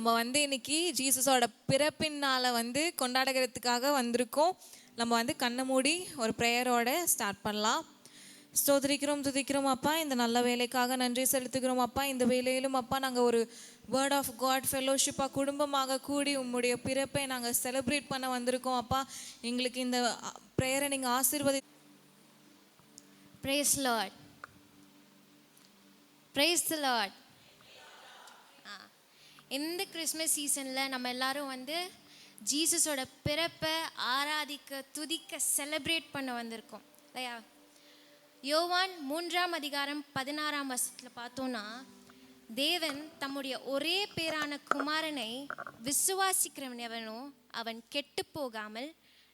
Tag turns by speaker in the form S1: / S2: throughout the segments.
S1: நம்ம இன்னைக்கு ஜீசஸோட பிறப்பின் நாளை கொண்டாடுகிறதுக்காக வந்திருக்கோம். நம்ம கண்ணை மூடி ஒரு ப்ரேயரோட ஸ்டார்ட் பண்ணலாம். ஸ்தோத்திரிக்கிறோம் துதிக்கிறோம் அப்பா, இந்த நல்ல வேலைக்காக நன்றி செலுத்துகிறோம் அப்பா. இந்த வேலையிலும் அப்பா நாங்கள் ஒரு வேர்ட் ஆஃப் காட் ஃபெலோஷிப்பாக குடும்பமாக கூடி உம்முடைய பிறப்பை நாங்கள் செலிப்ரேட் பண்ண வந்திருக்கோம் அப்பா. எங்களுக்கு இந்த ப்ரேயரை நீங்கள் ஆசீர்வதி.
S2: Praise Lord. Praise the Lord. இந்த கிறிஸ்மஸ் சீசனில் நம்ம எல்லாரும் ஜீசஸோட பிறப்பை ஆராதிக்க துதிக்க செலிப்ரேட் பண்ண வந்திருக்கோம் இல்லையா? யோவான் 3:16 பார்த்தோன்னா, தேவன் தம்முடைய ஒரே பேரான குமாரனை விசுவாசிக்கிறவன் எவனோ அவன் கெட்டு போகாமல்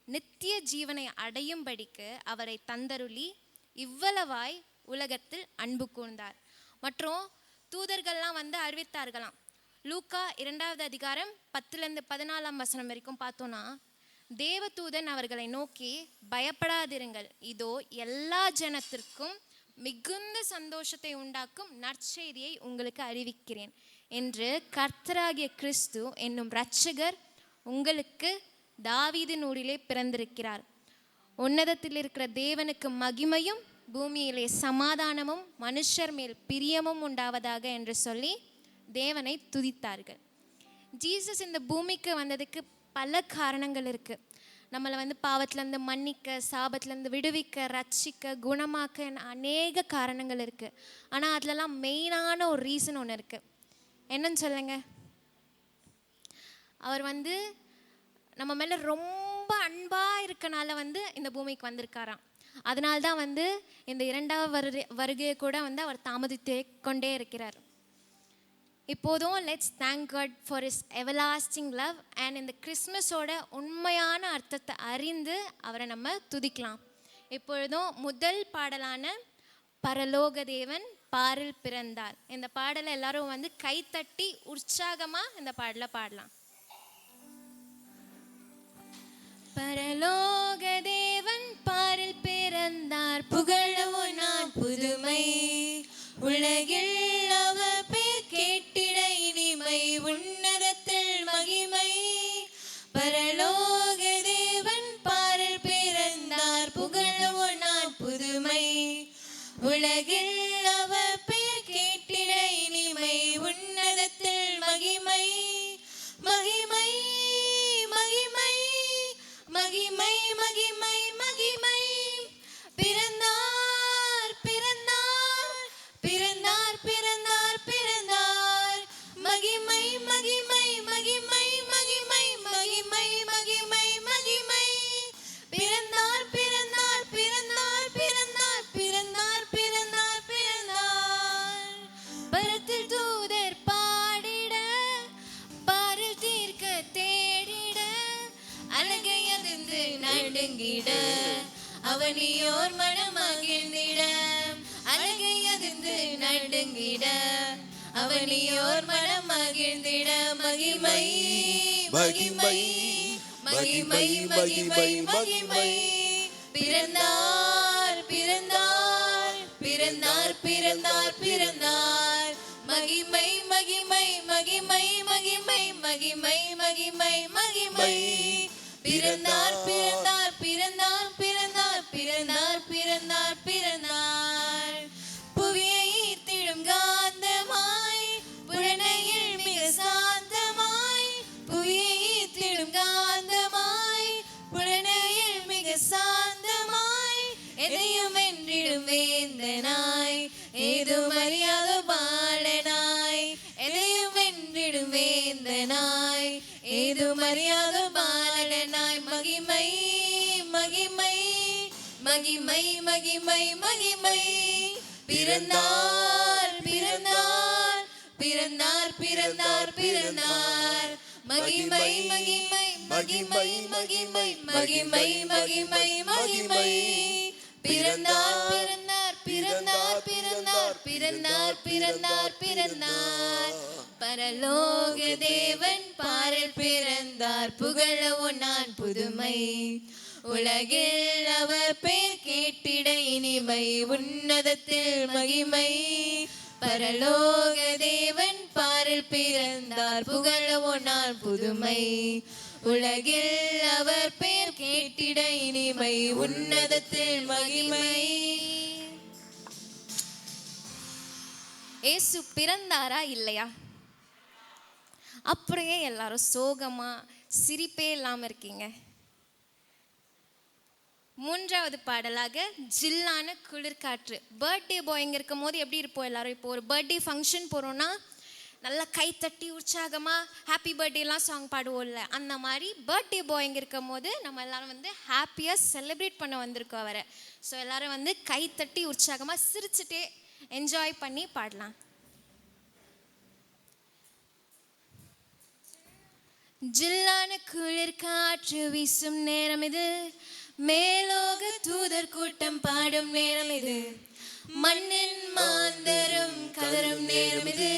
S2: நித்திய ஜீவனை அடையும்படிக்கு அவரை தந்தருளி இவ்வளவாய் உலகத்தில் அன்பு கூர்ந்தார். மற்றும் தூதர்கள்லாம் அறிவித்தார்களாம். லூக்கா 2:10-14 வரைக்கும் பார்த்தோன்னா, தேவதூதன் அவர்களை நோக்கி, பயப்படாதிருங்கள், இதோ எல்லா ஜனத்திற்கும் மிகுந்த சந்தோஷத்தை உண்டாக்கும் நற்செய்தியை உங்களுக்கு அறிவிக்கிறேன் என்று கர்த்தராகிய கிறிஸ்து என்னும் இரட்சகர் உங்களுக்கு தாவீதின் ஊரிலே பிறந்திருக்கிறார். உன்னதத்தில் இருக்கிற தேவனுக்கு மகிமையும் பூமியிலே சமாதானமும் மனுஷர் மேல் பிரியமும் உண்டாவதாக என்று சொல்லி தேவனை துதித்தார்கள். ஜீசஸ் இந்த பூமிக்கு வந்ததுக்கு பல காரணங்கள் இருக்குது. நம்மளை பாவத்திலேருந்து மன்னிக்க, சாபத்திலேருந்து விடுவிக்க, ரட்சிக்க, குணமாக்க அநேக காரணங்கள் இருக்குது. ஆனால் அதிலலாம் மெயினான ஒரு ரீசன் ஒன்று இருக்குது. என்னன்னு சொல்லுங்க? அவர் நம்ம மேலே ரொம்ப அன்பாக இருக்கனால இந்த பூமிக்கு வந்திருக்காராம். அதனால்தான் இந்த இரண்டாவது வருகையை கூட அவர் தாமதித்து கொண்டே இருக்கிறார். இப்போதும் let's thank God for his everlasting love and இந்த கிறிஸ்மஸோட உண்மையான அர்த்தத்தை அறிந்து அவரை நம்ம துதிக்கலாம். இப்பொழுதும் முதல் பாடலான பரலோக தேவன் பாரில் பிறந்தார், இந்த பாடலை எல்லாரும் கைத்தட்டி உற்சாகமாக இந்த பாடலை பாடலாம். பரலோக தேவன் பாரில் பிறந்தார், புகழவும் நான் புதுமை, உலகில் அவர் பேர் கேட்டிட இனிமை, உன்னதத்தில் மகிமை. பரலோக தேவன் பாரில் பிறந்தார், புகழவும் நான் புதுமை, உலகில் அவர் பேர் கேட்டிட இனிமை, உன்னதத்தில் மகிமை. மகிமை மகிமை மகிமை மகிமை மகிமை. பிறந்தார் பிறந்தார் பிறந்தார் பிறந்தார் பிறந்தார், மகிமை மகிமை மகிமை மகிமை மகிமை மகிமை மகிமை. பிறந்தார் பிறந்தார் பிறந்தார் பிறந்தார் பிறந்தார் பிறந்தார் பிறந்தார். பரத்தில் தூதர் பாடிட, பாரில் தீர்க்க தேடிட, அழகை அதிர்ந்து நடுங்கிட, அவனியோர் மனமகிழ்ந்திட, அழகை அதிர்ந்து நடுங்கிட, அவனியோர் மனமகிழ்ந்திட. மகிமை மகிமை மகிமை மகிமை மகிமை. பிறந்தார் பிறந்தார் பிறந்தார் பிறந்தார் பிறந்தார், மகிமை மகிமை மகிமை மகிமை மகிமை மகிமை மகிமை. பிறந்தார் பிறந்தார் பிறந்தார் பிறந்தார் பிறந்தார் பிறந்தார் பிறந்தார். புவியை ஈர்த்திடும் காந்தமாய், புலனையில் மிக சாந்தமாய், புவியை ஈர்த்திடும் காந்தமாய், புலனையில் மிக சாந்தமாய், எதையும் வென்றிடும் வேந்தனாய், ஏதும் அறியாத பாலனாய், எதையும் வென்றிடும் வேந்தனாய், ஏதும் அறியாத பாலனாய். மகிமை மகிமை மகிமை மகிமை மகிமை. பிறந்தார் பிறந்தார் பிறந்தார் பிறந்தார் பிறந்தார், மகிமை மகிமை மகிமை மகிமை மகிமை மகிமை மகிமை. பிறந்தார் பிறந்தார் பிறந்தார் பிறந்தார் பிறந்தார் பிறந்தார் பிறந்தார். பரலோக தேவன் பாரில் பிறந்தார், புகழவும் நான் புதுமை, உலகில் அவர் பேர் கேட்டிட இனிமை, உன்னதத்தில் மகிமை.
S1: பரலோக தேவன் பாரில் பிறந்தார், புகழவோ நான் புதுமை. உலகில் அவர் பெயர் கேட்டிட இனிமை, உன்னதத்தில் மகிமை.
S2: இயேசு பிறந்தாரா இல்லையா? அப்படியே எல்லாரும் சோகமா சிரிப்பே இல்லாம இருக்கீங்க. மூன்றாவது பாடலாக ஜில்லான குளிர்காற்று. பர்த்டே பாய்ங்க இருக்கும் போது எப்படி இருப்போம் எல்லாரும்? இப்போ ஒரு பர்த்டே ஃபங்க்ஷன் போகிறோன்னா நல்லா கை தட்டி உற்சாகமாக ஹாப்பி பர்த்டேலாம் சாங் பாடுவோம்ல, அந்த மாதிரி பர்த்டே பாய்ங்க இருக்கும் போது நம்ம எல்லாரும் வந்து ஹாப்பியாக செலிப்ரேட் பண்ண வந்திருக்கோம் அவரை. ஸோ எல்லாரும் வந்து கை தட்டி உற்சாகமாக சிரிச்சுட்டே என்ஜாய் பண்ணி பாடலாம். ஜில்லான குளிர் காற்று வீசும் நேரம் இது, மேலோக தூதர் கூட்டம் பாடும் நேரம் இது, மண்ணின் மாந்தரும் கதரும் நேரம் இது,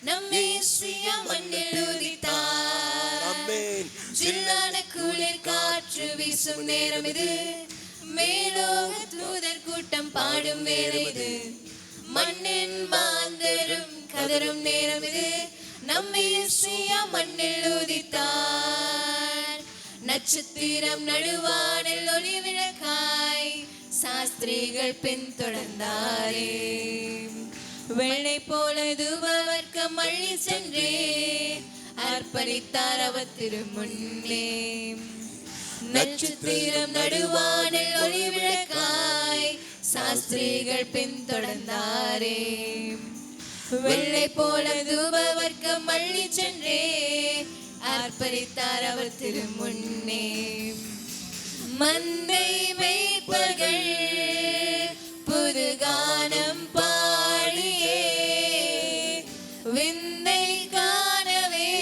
S2: நம் மேசியா மண்ணில் உதித்தார். ஜில்லான குளிர் காற்று வீசும் நேரம் இது, மேலோக தூதர் கூட்டம் பாடும் நேரம் இது, மண்ணின் மாந்தரும் கதரும் நேரம் இது, நம் மேசியா மண்ணில் உதித்தார். நட்சத்திரம் நடுவானில் ஒளி விளக்காய் சாஸ்திரிகள் பின்தொடர்ந்தாரே, வெள்ளை போல தூபவர்க்கம் அள்ளி சென்றே அர்ப்பணித்தார் அவர் திருமுன்னே. நட்சத்திரம் நடுவானில் ஒளி விளக்காய் சாஸ்திரிகள் பின்தொடர்ந்தாரே, வெள்ளை போல தூபவர்க்கம் அள்ளி சென்றே அர்ப்பணித்தார் அவர் திருமுன்னே. மந்தை மேய்ப்பர்கள் புது கானம் பாடியே விந்தை காணவே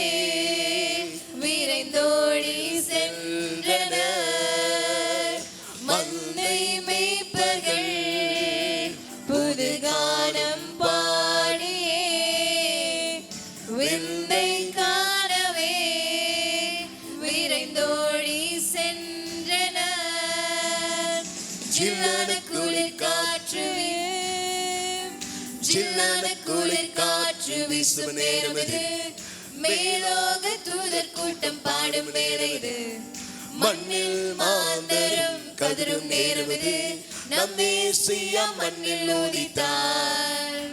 S2: விரைந்தோடி சென்றனர். மந்தை மேய்ப்பர்கள் புது கானம் பாடியே விந்தை காணவே விரைந்தோடி சென்றனர். ஜில்லான குளிர் காற்று ஜில்லான குளிர் காற்று வீசும் நேரம் இது, மேலோக தூதர் கூட்டம் பாடும் வேலை இது, மண்ணில் மாந்தரும் கதரும் நேரம் இது, நம் மேசியா மண்ணில் உதித்தார்.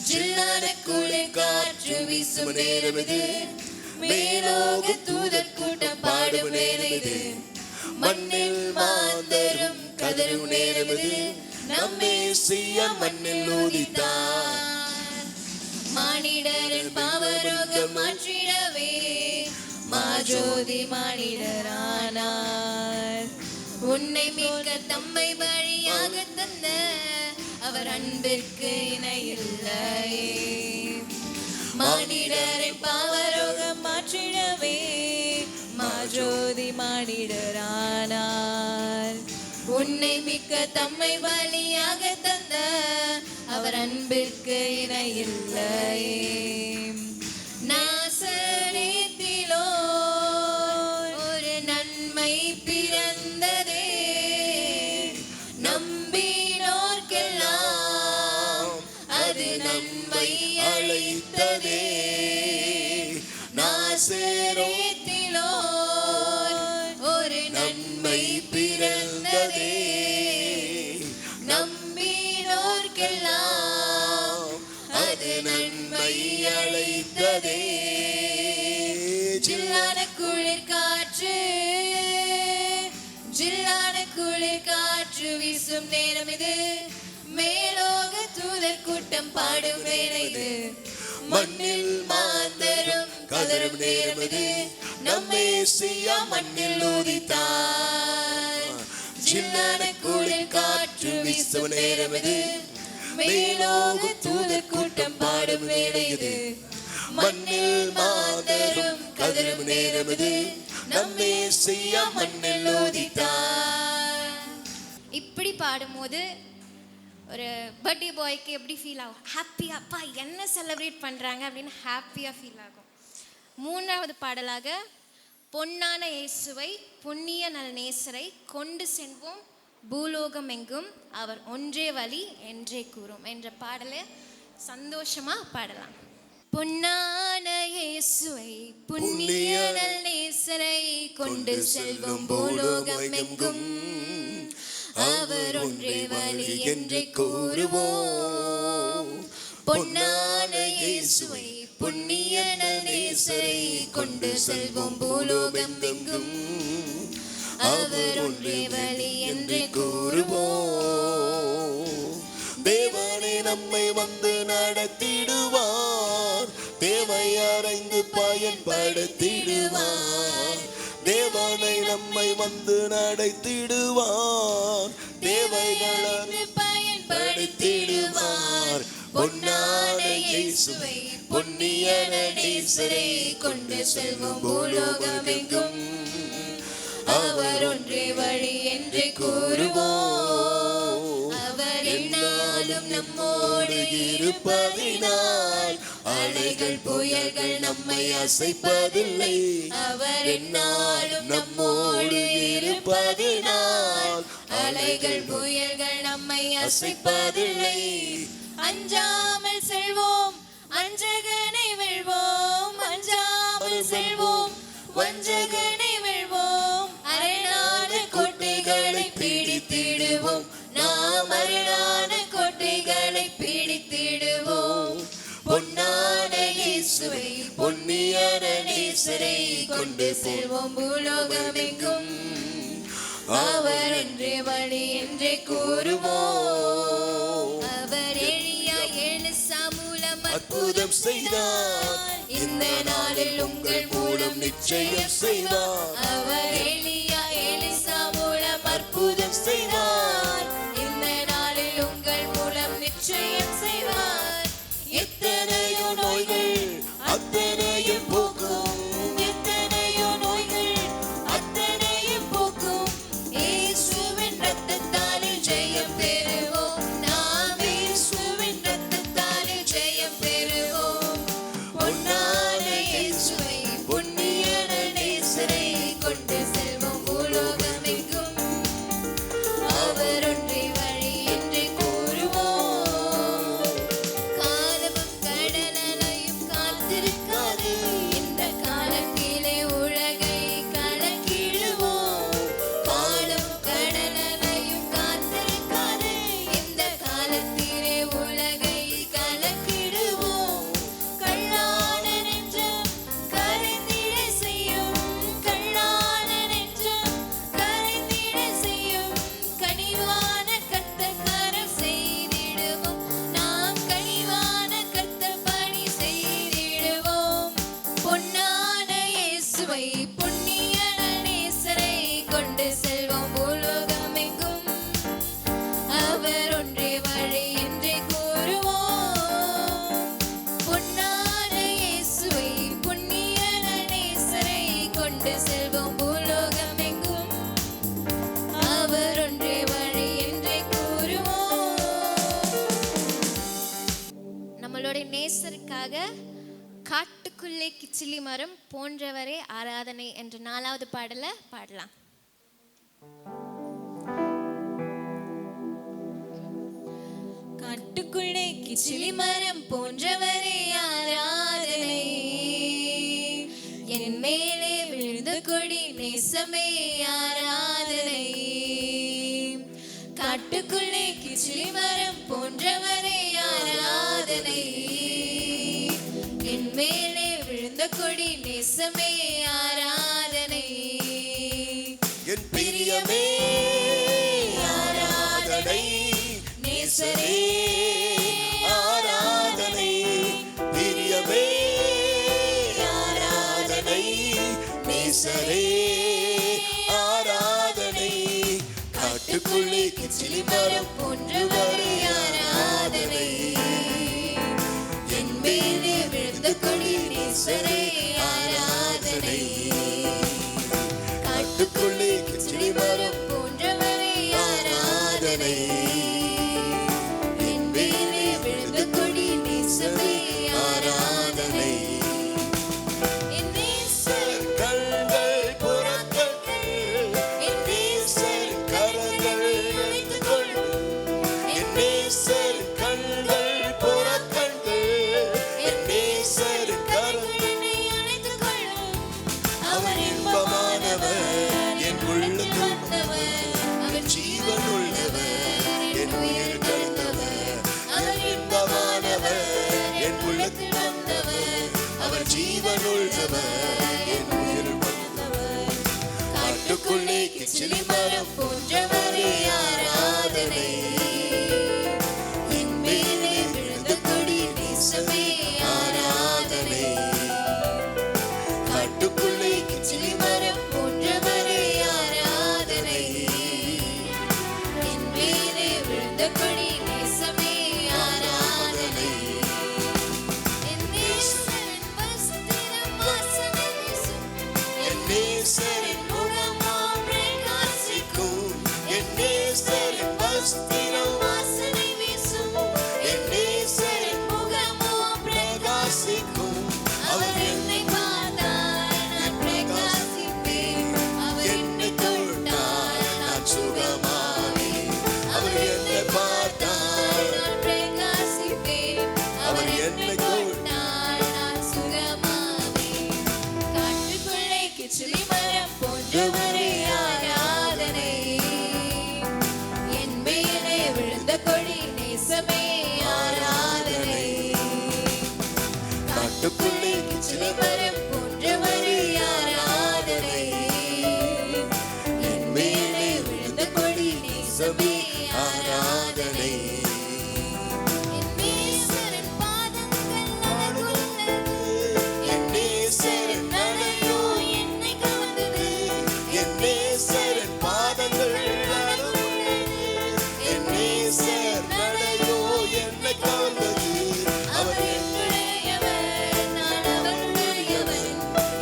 S2: ஜில்லான குளிர் காற்று வீசும் நேரம் இது, மேலோக தூதர் கூட்டம் பாடும் வேலை இது, மண்ணில் மாந்தரும் கதரும் நேரம் இது, நம் மேசியா மண்ணில் உதித்தார். மானிடரின் பாவரோகம் மாற்றிடவே மாஜோதி மானிடரானார். உன்னை மீட்க தம்மை வழியாக தந்த அவர் அன்பிற்கு இணையில்லையே. மானிடரின் பாவரோகம் மாற்றிடவே மாஜோதி மானிடரானார். உன்னை மிக்க தம்மை பலியாக தந்த அவர் அன்பிற்கு இணையில்லையே. நாசரேத்திலோ ஒரு நன்மை பிறந்ததே, நம்பினோர்க்கெல்லாம் அது நன்மை அளித்ததே. நாசரேத்திலோ ஒரு நன்மை பிறந்ததே, நம்பினோர்க்கெல்லாம் அது நன்மை அளித்ததே. ஜில்லான குளிர் காற்று ஜில்லான குளிர் காற்று வீசும் நேரம் இது, மேலோக தூதர் கூட்டம் பாடும் வேலை இது, மண்ணில் மாந்தரும் கதரும் நேரம் இது, நம் மேசியா மண்ணில் உதித்தார். ஜில்லான குளிர் காற்று வீசும் நேரம் இது, மேலோக தூதர் கூட்டம் பாடும் வேலை இது, மண்ணில் மாந்தரும் கதரும் நேரம் இது, நம் மேசியா மண்ணில் உதித்தார். இப்படி பாடும்போது ஒரு பர்த்டே பாய்க்கு எப்படி ஃபீல் ஆகும்? ஹாப்பியா, அப்பா என்ன செலிப்ரேட் பண்ணுறாங்க அப்படின்னு ஹாப்பியாக ஃபீல் ஆகும். மூன்றாவது பாடலாக பொன்னான இயேசுவை புண்ணிய நல் நேசரை கொண்டு செல்வோம் பூலோகம் எங்கும் அவர் ஒன்றே வழி என்றே கூறும் என்ற பாடலை சந்தோஷமா பாடலாம். பொன்னான இயேசுவை புண்ணிய நேசரை கொண்டு செல்வோம் பூலோகம் எங்கும், அவர் ஒன்றே வழி என்று கூறுவோம். பொன்னான இயேசுவை புண்ணிய நேசரை கொண்டு செல்வோம் பூலோகம் எங்கும், அவர் ஒன்றே வழி என்று கூறுவோம்.
S3: தேவனே நம்மை வந்து நடத்திடுவார், தேவை அறிந்து பயன்படுத்திடுவார். தேவனை நம்மை வந்து நடத்திடுவார், தேவைகளை பயன்படுத்திடுவார். பொன்னான இயேசுவை புண்ணிய நேசரை கொண்டு செல்வோம் பூலோகம் எங்கும், அவர் ஒன்றே வழி என்று கூறுவோம். அவர் என்னாலும் நம்மோடு இருப்பதினால் அலைகள் புயல்கள் நம்மை அசைப்பதில்லை. அவர் என்னாலும் நம்மோடு இருப்பதினால் அலைகள் புயல்கள் நம்மை அசைப்பதில்லை. அஞ்சாமல் செல்வோம், அஞ்சகனை வெல்வோம். அஞ்சாமல் செல்வோம், வஞ்சகனை வெல்வோம். அரணான கோட்டைகளை பிடித்திடுவோம், நாம் அரணான கோட்டைகளை பிடித்திடுவோம். பொன்னான இயேசுவை புண்ணிய நேசரை கொண்டு செல்வோம் பூலோகம் எங்கும், அவர் என்றே வழி என்றே கூறுவோம். அவர் எளியா எலிசா மூலம் அற்புதம் செய்தார், இந்த நாளில் உங்கள் மூலம் நிச்சயம் செய்வார். அவர் எளியா எலிசா மூலம் அற்புதம் செய்தார், இந்த நாளில் உங்கள் மூலம் நிச்சயம் செய்வார். எத்தனையோ நோய்கள் அத்தனையும் போக்கும், எத்தனையோ நோய்கள் அத்தனையும் போக்கும். இயேசுவின் இரத்தத்தாலே ஜெயம் பெறுவோம், நாம் இயேசுவின் இரத்தத்தாலே ஜெயம் பெறுவோம். பொன்னான இயேசுவை புண்ணிய நேசரை கொண்டு செல்வோம் பூலோகம் எங்கும், அவர் ஒன்றே வழி என்று கூறுவோம். காலமும் கடலையும் காத்திருக்காது, இந்த காலத்திலே உலகை கலக்கிடுவோம். காலமும் கடலையும் காத்திருக்காது, இந்த காலத்திலே உலகை கலக்கிடுவோம். கல்லான நெஞ்சம் கரைந்திட செய்யும், கல்லான நெஞ்சம் கரைந்திட செய்யும். கனிவான கர்த்தர் கரம் செய்திடுவோம், நாம் கனிவான கர்த்தர் பணி செய்திடுவோம். பொன்னான இயேசுவை புண்ணிய நேசரை கொண்டு செல்வோம் பூலோகம் எங்கும், அவர் ஒன்றே வழி என்றே கூறுவோம். பொன்னான இயேசுவை புண்ணிய நேசரை கொண்டு செல்வோம் பூலோகம் எங்கும், அவர் ஒன்றே வழி என்றே கூறுவோம். நம்மளுடைய நேசருக்காக காட்டுக்குள்ளே கிச்சிலி மரம் போன்றவரே ஆராதனை என்ற 4வது பாடல பாடலாம்.
S1: காட்டுக்குள்ளே கிச்சிலி மரம் போன்றவரே ஆராதனை, என் மேலே விழுந்த கொடி நேசமே ஆராதனை. காட்டுக்குள்ளே கிச்சிலி மரம் போன்றவரே ஆராதனை, என் மேலே விழுந்த கொடி நேசமே ஆராதனை.
S3: என் பிரியமே ஆராதனை, நேசரே ஆராதனை. பிரியமே ஆராதனை, நேசரே ஆராதனை. காட்டுக்குள்ளே கிச்சிலி மரம்
S1: போன்றவரே ஆராதனை, என் மேலே விழுந்த கொடி நேசரே ஆராதனை.
S3: ஜீவனுள்ளவர் என் உயிர் வந்தவர் காட்டுக்குள்ளே கிச்சிலி மரம் போன்றவரே ஆராதனை என் மேலே விழுந்த கொடி நேசமே ஆராதனை காட்டுக்குள்ளே கிச்சிலி மரம் போன்றவரே ஆராதனை என் மேலே விழுந்த கொடி நேசமே ஆராதனை என் நேசரின் வஸ்திரம் வாசனை வீசும் என் நேசரின் முகமோ பிரகாசிக்கும் என் நேசரின் வஸ்திரம் வாசனை வீசும் என் நேசரின் முகமோ பிரகாசிக்கும் அவர் என்னை பார்த்தால் நான் பிரகாசிப்பேன் அவர் என்னை தொட்டால் நான் சுகமாவேன் அவர் என்னை பார்த்தால் நான் பிரகாசிப்பேன் அவர் என்னை தொட்டால் நான் சுகமாவேன் காட்டுக்குள்ளே கிச்சிலி மரம் போன்றவரே ஆராதனை என் மேலே விழுந்த கொடி நேசமே ஆராதனை காட்டுக்குள்ளே கிச்சிலி மரம் போன்றவரே ஆராதனை என் மேலே விழுந்த கொடி நேசமே ஆராதனை என் நேசரின் பாதங்கள் அழகுள்ளது என் நேசரின் நடையோ என்னை கவர்ந்தது என் நேசரின் பாதங்கள் அழகுள்ளது என் நேசர் நடையோ என்னை கவர்ந்தது அவர் என்னுடையவர் நான் அவருடையவன்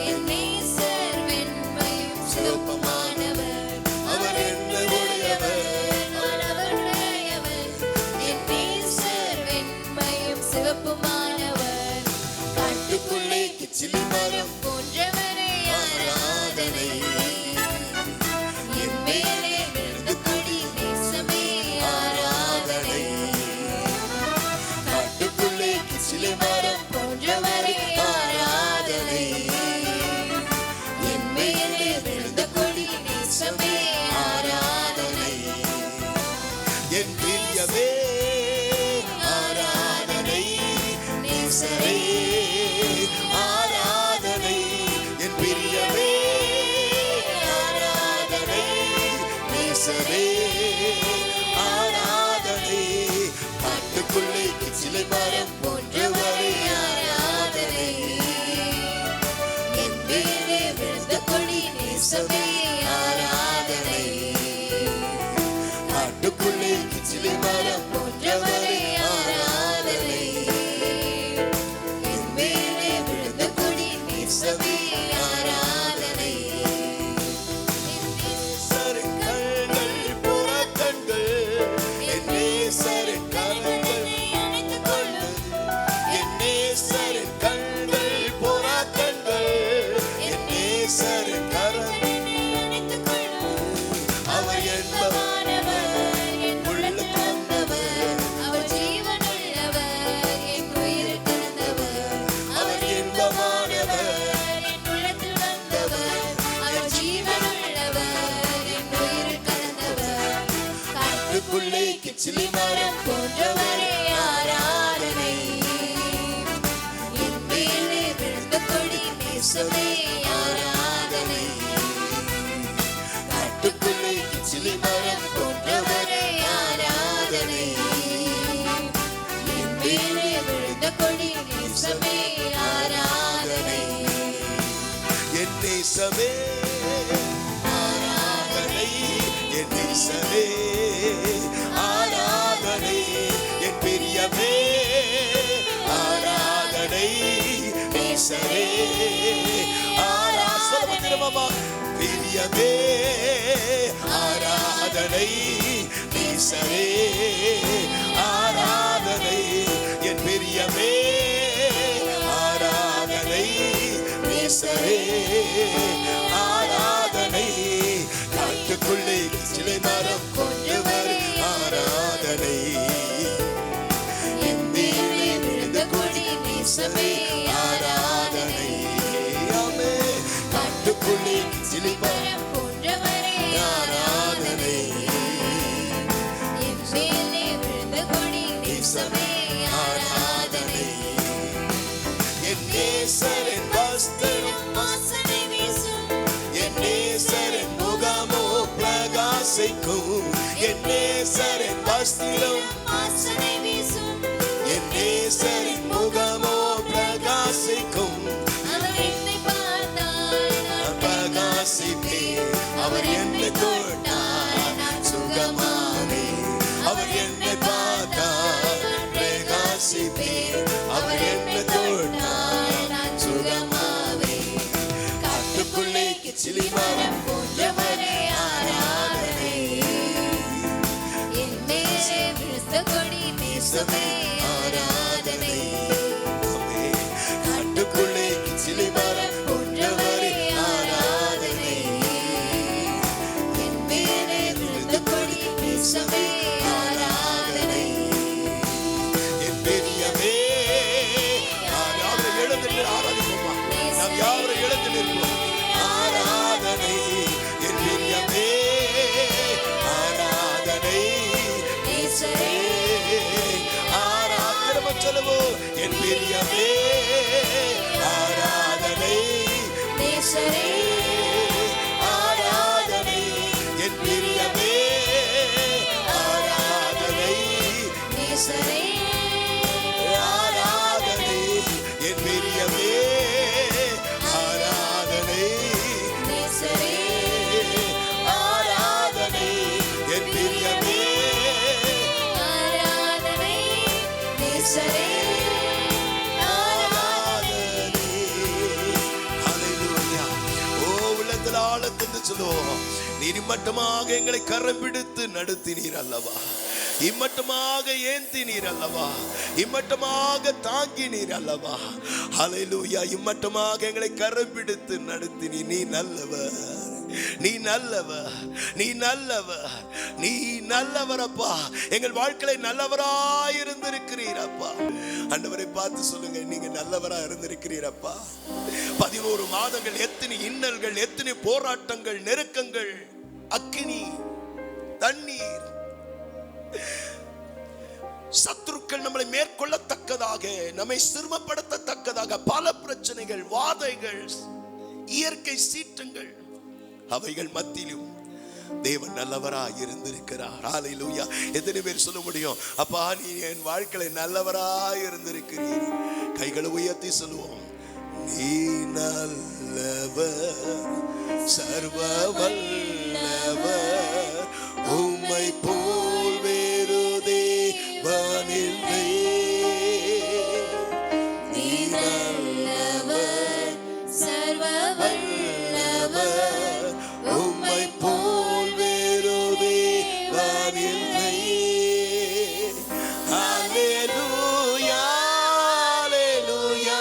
S3: என் நேசர் வெண்மையும் சிவப்புமானவர் அவர் என்னுடையவர் நான் அவருடையவன் என் நேசர் வெண்மையும் சிவப்புமானவர் காட்டுக்குள்ளே கிச்சிலி மரம் போன்றவரே ஆராதனை என் மேலே விழுந்த கொடி நேசமே ஆராதனை காட்டுக்குள்ளே கிச்சிலி மரம் போன்றவரே ஆராதனை என் மேலே விழுந்த கொடி நேசமே ஆராதனை என் பிரியமே ஆராதனை நேசரே ஆராதனை என் பிரியமே ஆராதனை நேசரே ஆராதனை காட்டுக்குள்ளே கிச்சிலி மரம் போன்றவரே ஆராதனை என் மேலே விழுந்த கொடி நேசமே ஆராதனை காட்டுக்குள்ளே கிச்சிலி மரம் போன்றவரே ஆராதனை என் மேலே விழுந்த கொடி நேசமே ஆராதனை என் நேசரின் கண்கள் புறக்கண்கள் என் நேசரின் கண்கள் அணைத்துக் கொள்ளும் என் நேசரின் கண்கள் புறக்கண்கள் என் நேசரின் கரங்கள் அணைத்துக் கொள்ளும் அவர் என்பவர் என் உள்ளத்தில் வந்தவர் அவர் ஜீவனுள்ளவர் என் உயிரில் கலந்தவர் அவர் இன்பமானவர் என் உள்ளத்தில் வந்தவர் அவர் ஜீவனுள்ளவர் என் உயிரில் கலந்தவர் காட்டுக்குள்ளே கிச்சிலி மரம் போன்றவரே ஆராதனை என் மேலே விழுந்த கொடி நேசமே ஆராதனை காட்டுக்குள்ளே கிச்சிலி மரம் போன்றவரே ஆராதனை என் மேலே விழுந்த கொடி நேசமே ஆராதனை என் நேசமே ஆராதனை என் நேசமே ஆராதனை என் பிரியமே ஆராதனை நேசரே ஆராதனை பிரியமே ஆராதனை நேசரே ஆராதனை என் பிரியமே ஆராதனை நேசரே ஆராதனை காட்டுக்குள்ளே கிச்சிலி மரம் போன்றவர் ஆராதனை என் மேலே விழுந்த கொடி நேசமே ஆராதனை ஆமே காட்டுக்குள்ளே கிச்சிலி மரம் போன்றவரே ஆராதனை என் மேலே விழுந்த கொடி நேசமே ஆராதனை என் நேசரின் வாசத்திலும் வாசனை வீசும் என் நேசரின் முகமோ பிரகாசிக்கும். அவர் என்னை பார்த்தால் நான் பிரகாசிப்பேன். அவர் என்னை தொட்டால் நான் சுகமாவேன். அவர் என்னை பார்த்தால் நான் பிரகாசிப்பேன். அவர் என்னை தொட்டால் நான் சுகமாவேன். காட்டுக்குள்ளே கிச்சிலி மரம் போன்றவரே ஆராதனை. என் மேலே விழுந்த கொடி நேசமே ஆராதனை. காட்டுக்குள்ளே கிச்சிலி மரம் போன்றவரே ஆராதனை. என் மேலே விழுந்த கொடி நேசமே ஆராதனை. என் பெரியவே யாரும் எழுந்து ஆராதிப்போமா? நாம் யாரும் எழுந்து நிற்போம். ஆராதனை என் பெரியவே ஆராதனை. நேசரே ஆராதனை சொல்லுவோம். என் பெரியவே ஆராதனை. நேசரே ஆராதனை. என் பெரியவே ஆராதனை. நேசரே ஆராதனை. என் பெரியவே ஆராதனை. நேசரே ஆராதனை. என் பெரியவே ஆராதனை. நேசரே ஆராதனை. ஹல்லேலூயா. ஓ உள்ளத்தில் ஆழத்திலிருந்து சொல்லுவோம். நீர் இம்மட்டமாக எங்களை கரம் பிடித்து நடத்தினீர் அல்லவா? இம்மட்டமாக ஏந்தினீர் அல்லவா? இம்மட்டமாக தாங்கினீர் அல்லவா? ஹல்லேலூயா. இம்மட்டமாக எங்களை கரம் பிடித்து நடத்தினீர். நீ நல்லவர், நீ நல்லவர், நீ நல்லவர், நீ நல்லவர் அப்பா. எங்கள் வாழ்க்கையில நல்லவராய் இருந்திருக்கிறீர் அப்பா. ஆண்டவரை பார்த்து சொல்லுங்க, நீங்க நல்லவரா இருந்திருக்கிறீர் அப்பா. 11 மாதங்கள் எத்தனை இன்னல்கள், எத்தனை போராட்டங்கள், நெருக்கங்கள், அக்கினி, தண்ணீர், சத்துருக்கள் நம்மளை மேற்கொள்ளத்தக்கதாக, நம்மை சிறுமப்படுத்தத்தக்கதாக பல பிரச்சனைகள், வாதைகள், இயற்கை சீற்றங்கள், அவைகள் மத்தியிலும் தேவன் நல்லவராய் இருந்திருக்கிறார். ஹல்லேலூயா. எத்தனை பேர் சொல்ல முடியும், அப்பா நீ என் வாழ்க்கையில நல்லவராய் இருந்திருக்கிறீர்? கைகளை உயர்த்தி சொல்லுவோம். நீ நல்லவர், சர்வ வல்லவர், உம்மை போல் வேறு தேவனில்லை. நீ நல்லவர், சர்வ வல்லவர், உம்மை போல் வேறு தேவனில்லை. ஹல்லேலூயா, ஹல்லேலூயா,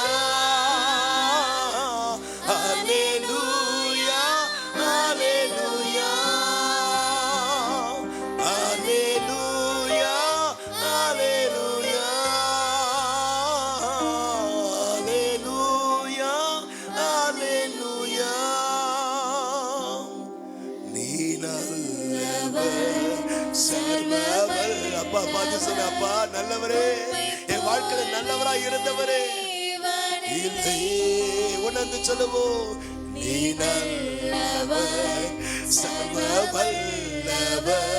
S3: ஹல்லேலூயா, ஹல்லேலூயா, ஹல்லேலூயா, ஹல்லேலூயா, ஹல்லேலூயா, ஹல்லேலூயா. நீ நல்லவர், சர்வவர். அப்பா பார்த்து சொல்ல, அப்பா நல்லவரே, என் வாழ்க்கையில நல்லவராய் இருந்தவரே இல்லையே. உணர்ந்து சொல்லுவோம். நீ நல்லவர், சர்வ வல்லவர்,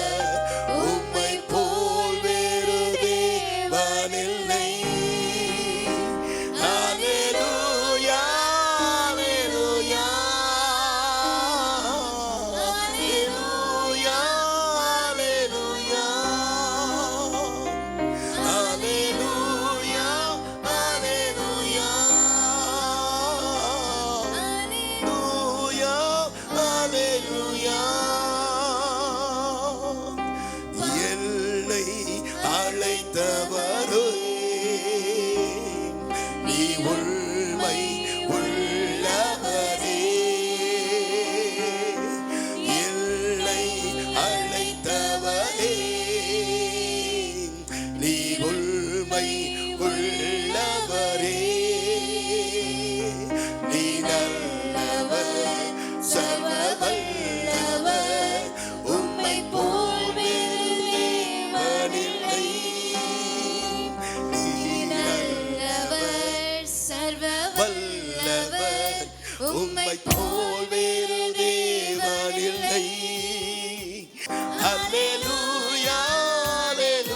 S3: உம்மை போல் வேறு தேவனில்லை. ஹல்லேலூயா, ஹல்லேலூயா, ஹல்லேலூயா, ஹல்லேலூயா, ஹல்லேலூயா, ஹல்லேலூயா, ஹல்லேலூயா, ஹல்லேலூயா. என்னை அழைத்தவரே, நீ உண்மை உள்ளவரே. என்னை அழைத்தவரே, நீ உண்மை உள்ளவரே. நீ நல்லவர், சர்வ வல்லவர், உம்மை போல் வேறு தேவனில்லை. நீ நல்லவர், சர்வ வல்லவர், உம்மை போல் வேறு தேவனில்லை. ஹல்லேலூயா, ஹல்லேலூயா.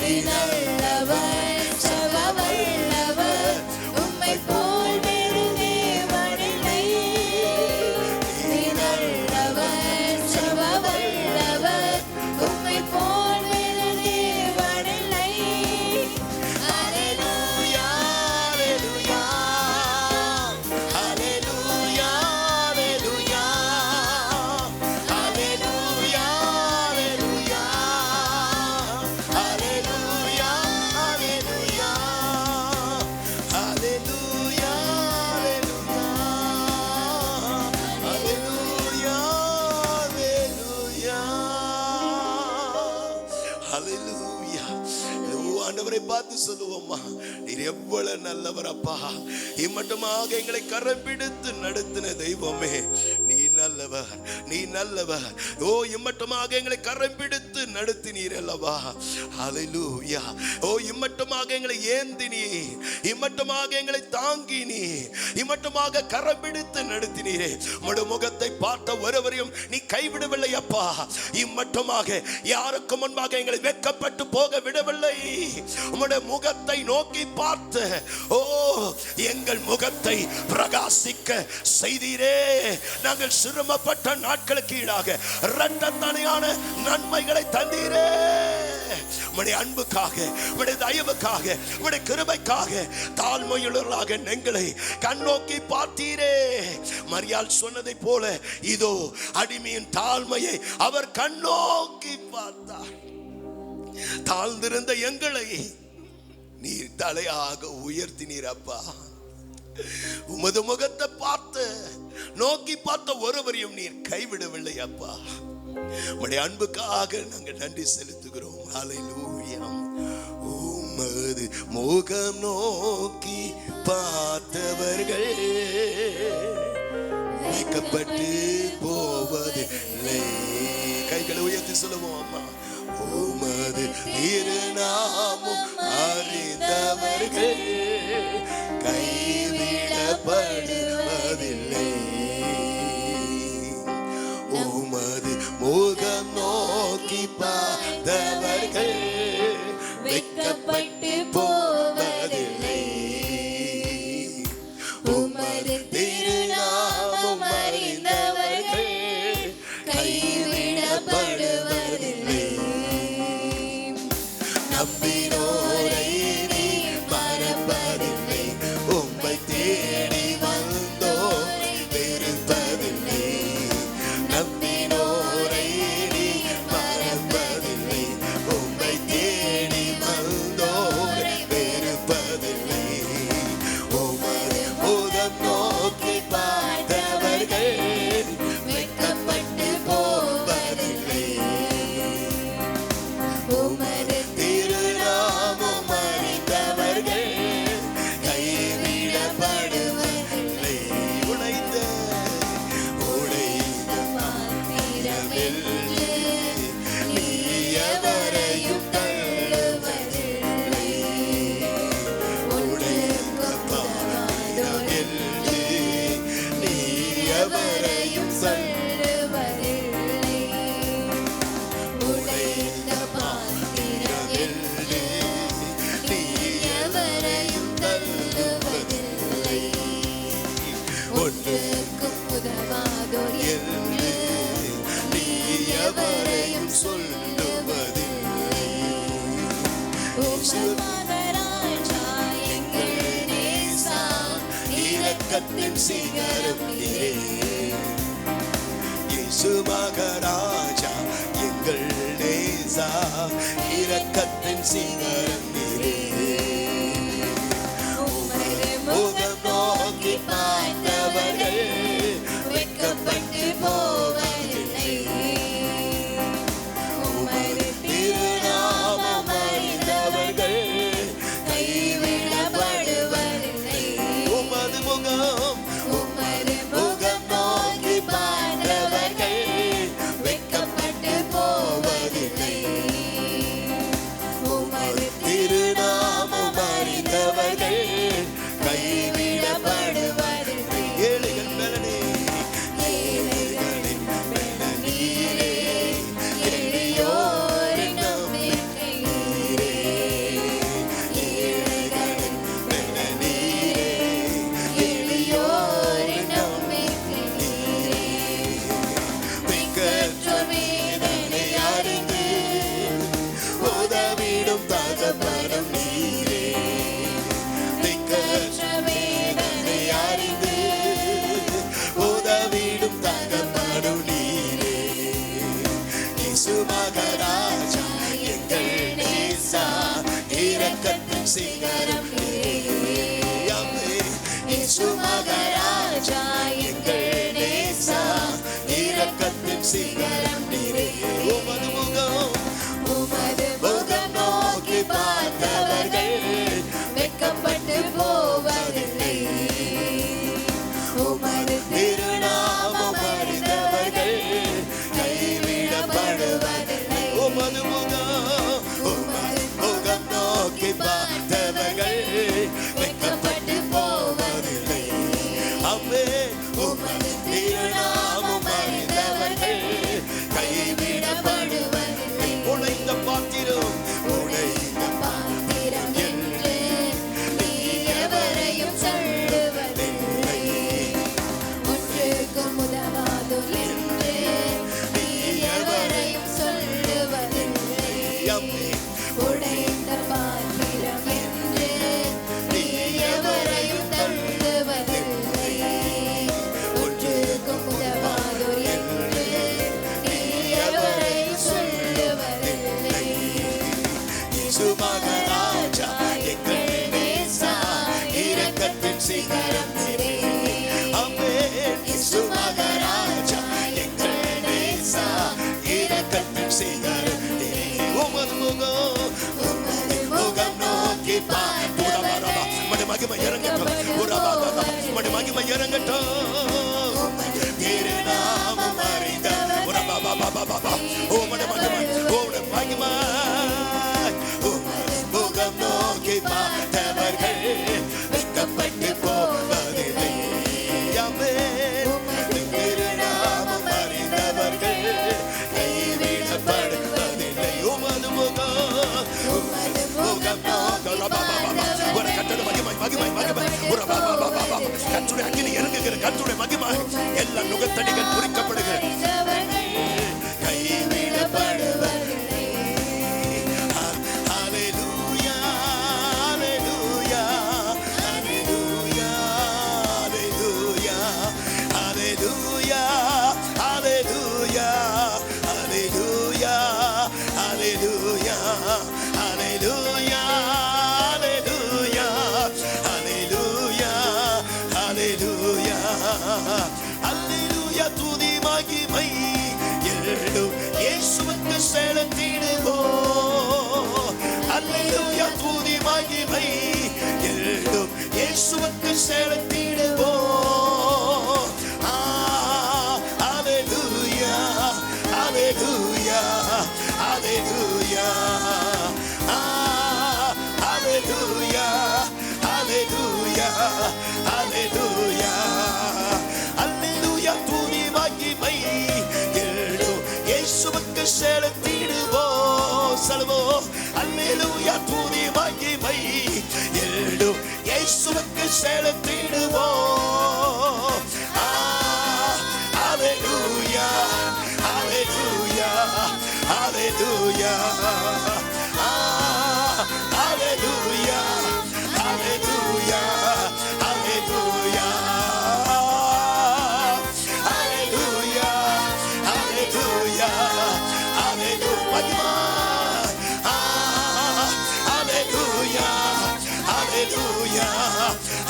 S1: நீ நல்லவர் சர்வ வல்லவர் உம்மை போல் வேறு தேவனில்லை நீ நல்லவர் சர்வ வல்லவர் உம்மை போல் வேறு தேவனில்லை ஹல்லேலூயா ஹல்லேலூயா ஹல்லேலூயா ஹல்லேலூயா ஹல்லேலூயா ஹல்லேலூயா ஹல்லேலூயா ஹல்லேலூயா ஹல்லேலூயா ஹல்லேலூயா ஆண்டவரை பார்த்து சொல்லுவோம்மா, நீர் எவ்வளவு நல்லவர் அப்பா. இம்மட்டுமாக எங்களை கரம் பிடித்து நடத்தின தெய்வமே, நீ நல்லவர், நீ நல்லவர். ஓ இம்மட்டுமாக எங்களை கரம் பிடித்து நடத்தினீர் அல்லவா. ஹல்லேலூயா. ஓ இம்மட்டுமாக எங்களை ஏந்தினி, இம்மட்டுமாக எங்களை தாங்கினி, இம்மட்டுமாக கரம் பிடித்து நடத்தினீரே. உம்முடைய முகத்தை பார்த்த ஒருவரையும் நீ கைவிடவில்லை அப்பா. இம்மட்டுமாக யாருக்கு முன்பாக எங்களை வெட்கப்பட்டு போக விடவில்லை. உம்முடைய முகத்தை நோக்கி பார்த்து ஓ எங்கள் முகத்தை பிரகாசிக்க செய்தீரே. நாங்கள் சிரமப்பட்ட நாட்களுக்கு ஈடாக இரட்டத்தனையான நன்மைகளை தந்தீரே. உம்முடைய அன்புக்காக, உம்முடைய தயவுக்காக, உம்முடைய கிருபைக்காக தாழ்மையுள்ளவர்களாக எங்களை கண்ணோக்கி பார்த்தீரே. மரியாள் சொன்னதை போல இதோ அடிமையின் தாழ்மையை அவர் கண்ணோக்கி பார்த்தார். தாழ்ந்திருந்த எங்களை நீர் தலையாக உயர்த்தினீர் அப்பா. உமது முகத்தை பார்த்து நோக்கி பார்த்த ஒருவரையும் நீர் கைவிடவில்லை அப்பா. உம்முடைய அன்புக்காக நாங்கள் நன்றி செலுத்துகிறோம். ஹல்லேலூயா. உமது முகம் நோக்கி பார்த்தவர்கள் வைக்கப்பட்டு போவதில்லை. கைகளை உயர்த்தி சொல்லுவோம் அம்மா. உமது திருநாமம் அறிந்தவர்கள் கைவிடப்படுவதில்லை. உமது முகம் நோக்கி பார்த்தவர்கள் வெட்கப்பட்டு போவதில்லை. உமது திருநாமம் அறிந்தவர்கள் கைவிடப்படுவதில்லை. நம்பினோரை நீர் மறப்பதில்லை. உம்மை தேடி வந்தோரை வெறுப்பதில்லை. நம்பினோரை நீர் மறப்பதில்லை. உம்மை தேடி வந்தோரை வெறுப்பதில்லை. உமது முகம் நோக்கி பார்த்தவர்கள் வெட்கப்பட்டு போவதில்லை. உமது திருநாமம் அறிந்தவர்கள் கைவிடப்படுவதில்லை. உடைந்த பாத்திரமென்று நீ எவரையும் தள்ளுவதில்லை. உடைந்த பாத்திரமென்று நீ எவரையும் தள்ளுவதில்லை. உடைந்த பாத்திரமென்று நீ எவரையும் தள்ளுவதில்லை. ஒன்றுக்கும் உதவாதோர் என்று நீ எவரையும் சொல்லுவதில்லை. மகராஜா எங்கள் நேசா இரக்கத்தின் சிகரம் நீரே. இயேசு மகராஜா எங்கள் நேசா இரக்கத்தின் சிகரம் நீரே. உமது முகம் நோக்கி பார்த்தவர்கள் வெட்கப்பட்டு போவதில்லை. உமது திருநாமம் அறிந்தவர்கள் கைவிடப்படுவதில்லை. உமது முகம் நோக்கி பார்த்தவர்கள் வெட்க
S3: இயேசு மகாராஜா எங்கள் நேசா இரக்கத்தின் சிகரம் இயேசு மகாராஜா எங்கள் நேசா இரக்கத்தின் சிகரம் நீரே. உமது முகம் நோக்கி பார்த்தவர்கள் வெட்கப்பட்டு போவதில்லை. உமது திருநாமம் அறிந்தவர்கள் கைவிடப்படுவதில்லை. உமது முகம் நோக்கி பார்த்தவர்கள் வெட்கப்பட்டு போவதில்லை. அம்மே உமது திருநாமம் அறிந்தவர்கள் கைவிடப்படுவதில்லை. உடைந்த பாத்திரம் என்று நீ எவரையும் சொல்லுவதில்லை. ஒன்றுக்கும் உதவாதோர் என்று நீ எவரையும் சொல்லுவதில்லை. உடைந்த பாத்திரம் என்று நீ எவரையும் தள்ளுவதில்லை. ஒன்றுக்கும் உதவாதோர் என்று நீ எவரையும் சொல்லுவதில்லை. இயேசு மகாராஜா எங்கள் நேசா இரக்கத்தின் சிகரம் நீரே. ஆமென். இயேசு மகாராஜா எங்கள் நேசா இரக்கத்தின் சிகரம் நீரே. உமது முகம் நோக்கி பார்க்கிறவர்கள் மகிமை இறங்கட்டும். மகிமை இறங்கட்டும். திருநாமம் அறிந்த மகிமை முகம் நோக்கி பார்த்தவர்கள் வெட்கப்பட்டு போவதில்லை. திருநாமம் அறிந்தவர்கள் கைவிடப்படுவதில்லை. உமது முகம் ஒரு கட்டளை மகிமை கர்த்தருடைய அக்கினி இறங்குகிற கர்த்தருடைய மகிமை எல்லா நுகத்தடிகள் குறிக்கப்படுகிற கைவிடப்படுவதில்லை. ஹல்லேலூயா ஹல்லேலூயா ஹல்லேலூயா ஹல்லேலூயா ஹல்லேலூயா ஹல்லேலூயா ஹல்லேலூயா ஹல்லேலூயா ஹல்லேலூயா ஹல்லேலூயா ஹல்லேலூயா. துதி மகிமை எல்லாம் இயேசுவுக்கு செலுத்திடுவோம். ஹல்லேலூயா. துதி மகிமை எல்லாம் இயேசுவுக்கு செலுத்திடுவோம். ஹல்லேலூயா ஹல்லேலூயா ஹல்லேலூயா ஹல்லேலூயா ஹல்லேலூயா ஹல்லேலூயா ஹல்லேலூயா. துதி மகிமை எல்லாம் இயேசுவுக்கு செலுத்திடுவோம். சொல்லுவோம். ஹல்லேலூயா. துதி மகிமை எல்லாம் இயேசுவுக்கு செலுத்திடுவோம். ஹல்லேலூயா ஹல்லேலூயா ஹல்லேலூயா ஹல்லேலூயா ஹல்லேலூயா ஹல்லேலூயா ஹல்லேலூயா ஹல்லேலூயா ஹல்லேலூயா. ஹல்லேலூயா ஹல்லேலூயா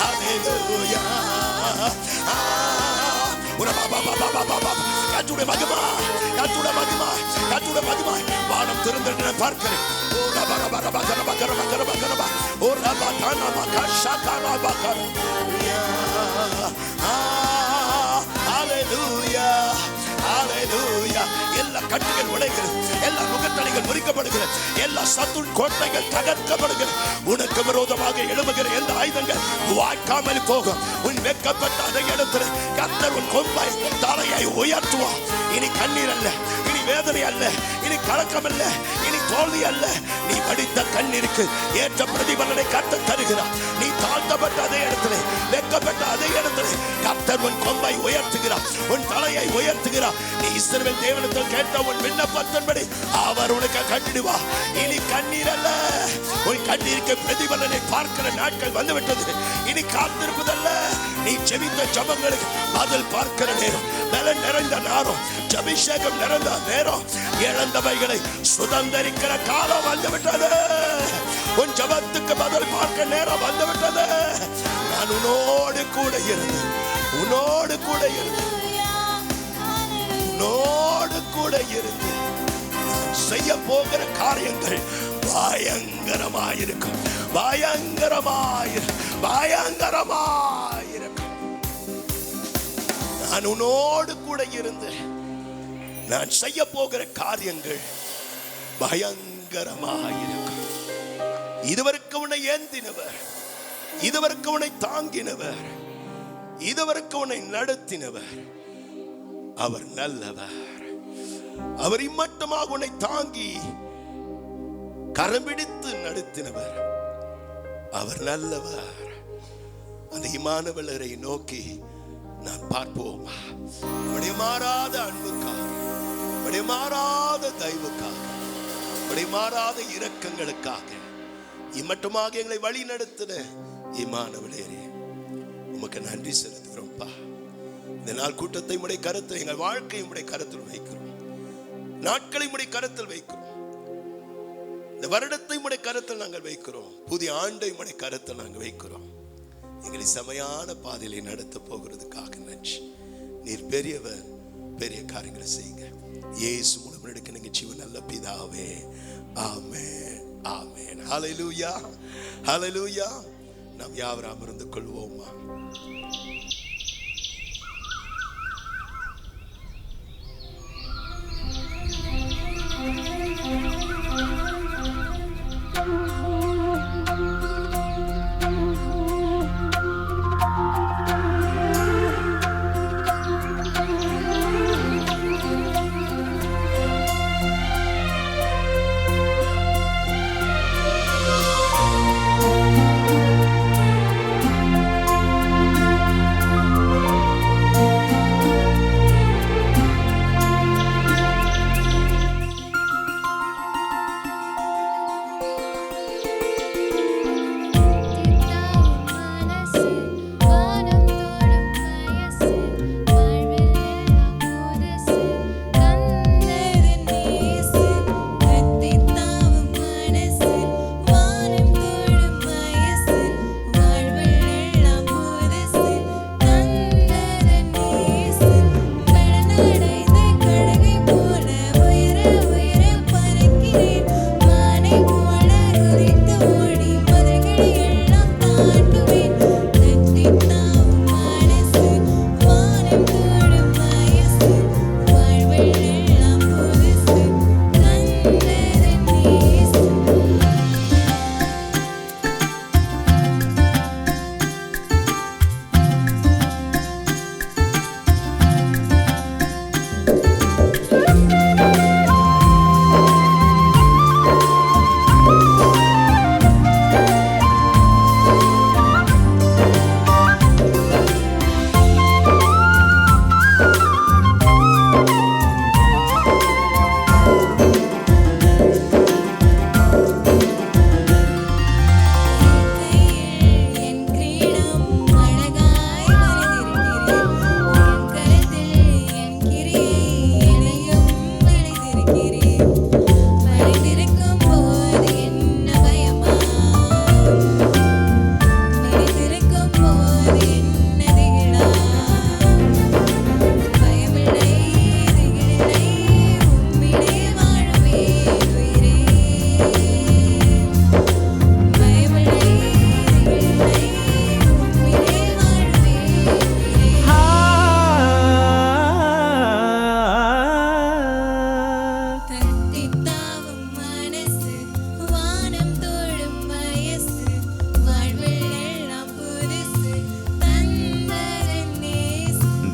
S3: ஹல்லேலூயா. கர்த்தருடைய மகிமை கர்த்தருடைய மகிமை கர்த்தருடைய மகிமை வானம் திறந்திருக்கிற பார்க்கிறேன். எல்லா கட்டுகள் உடைகிறது, எல்லா முகத்தடிகள் முறிக்கப்படுகிறது, எல்லா சத்துள் கோட்டைகள் தகர்க்கப்படுகிறது. உனக்கு விரோதமாக எழும்புகிற எந்த ஆயுதங்கள் வாய்க்காமல் போகும். உன் வெட்கப்பட்ட அதை இடத்தில் கர்த்தர் உன் கொம்பை தலையை உயர்த்துவார். இனி கண்ணீர் அல்ல, இனி வேதனை அல்ல, இனி கலக்கம் அல்ல, இனி தோல்வி அல்ல. நீ படித்த கண்ணீருக்கு ஏற்ற பிரதிபலனை கர்த்தர் தருகிறார். நீ தாழ்த்தப்பட்ட அதே இடத்துல, வெட்கப்பட்ட அதே இடத்துல கர்த்தர் உன் கொம்பை உயர்த்துகிறார், உன் தலையை உயர்த்துகிறார். நீ இஸ்ரவேல் தேவனிடத்தில் கேட்ட உன் விண்ணப்பத்தின்படி அவர் உனக்கு கட்டிடுவா. இனி கண்ணீர் அல்ல, உன் கண்ணீருக்கு பிரதிபலனை பார்க்கிற நாட்கள் வந்துவிட்டது. இனி காத்திருப்பதல்ல, நீ ஜெபித்த ஜெபங்களுக்கு பதில் பார்க்கிற நேரம், பலன் நிறைந்த நேரம், அபிஷேகம் நிறைந்த நேரம். இழந்தவைகளை சுதந்திரிக்கிற காலம் வந்துவிட்டது. உன் ஜபத்துக்கு பதில் பார்க்க நேரம் வந்துவிட்டது. நான் உன்னோடு கூட இருந்து உன்னோடு கூட இருந்து உன்னோடு கூட இருந்து நான் செய்ய போகிற காரியங்கள் பயங்கரமாயிருக்கும். பயங்கரமாயிருக்கும். நான் உன்னோடு கூட இருந்து நான் செய்ய போகிற காரியங்கள் பயங்கரமாயிருக்கும். இதுவரைக்கும் உன்னை ஏந்தினவர், இதுவரைக்கும் உன்னை தாங்கினவர், இதுவரைக்கும் உன்னை நடத்தினவர் அவர் நல்லவர். அவர் இம்மட்டமாக உன்னை தாங்கி கரம் பிடித்து நடத்தினவர் அவர் நல்லவர். அந்த இம்மானுவேலரை நோக்கி நான் பார்ப்போமா? உடைய மாறாத அன்புக்காக, உடைய மாறாத தயவுக்காக, உடைய மாறாத இரக்கங்களுக்காக இம்மட்டுமாக எங்களை வழி நடத்தின இம்மானுவேலரே உமக்கு நன்றி செலுத்துகிறோம்ப்பா. இந்த நாள் கூட்டத்தை உடைய கருத்தில், எங்கள் வாழ்க்கை உடைய கருத்தில் வைக்கிறோம். நாட்களை உடைய கருத்தில் வைக்கிறோம். இந்த வருடத்தை உடைய கருத்தில் நாங்கள் வைக்கிறோம். புதிய ஆண்டை உடைய கருத்தில் நாங்கள் வைக்கிறோம். எங்களை செமையான பாதையிலே நடத்த போகிறதுக்காக நன்றி. நீர் பெரியவர், பெரிய காரியங்களை செய்யுங்க. இயேசு மூலம் எடுக்க நீங்க ஜீவன் நல்ல பிதாவே. ஆமென், ஆமென். ஹல்லேலூயா, ஹல்லேலூயா. நாம் யாவரும் அமர்ந்து கொள்வோமா?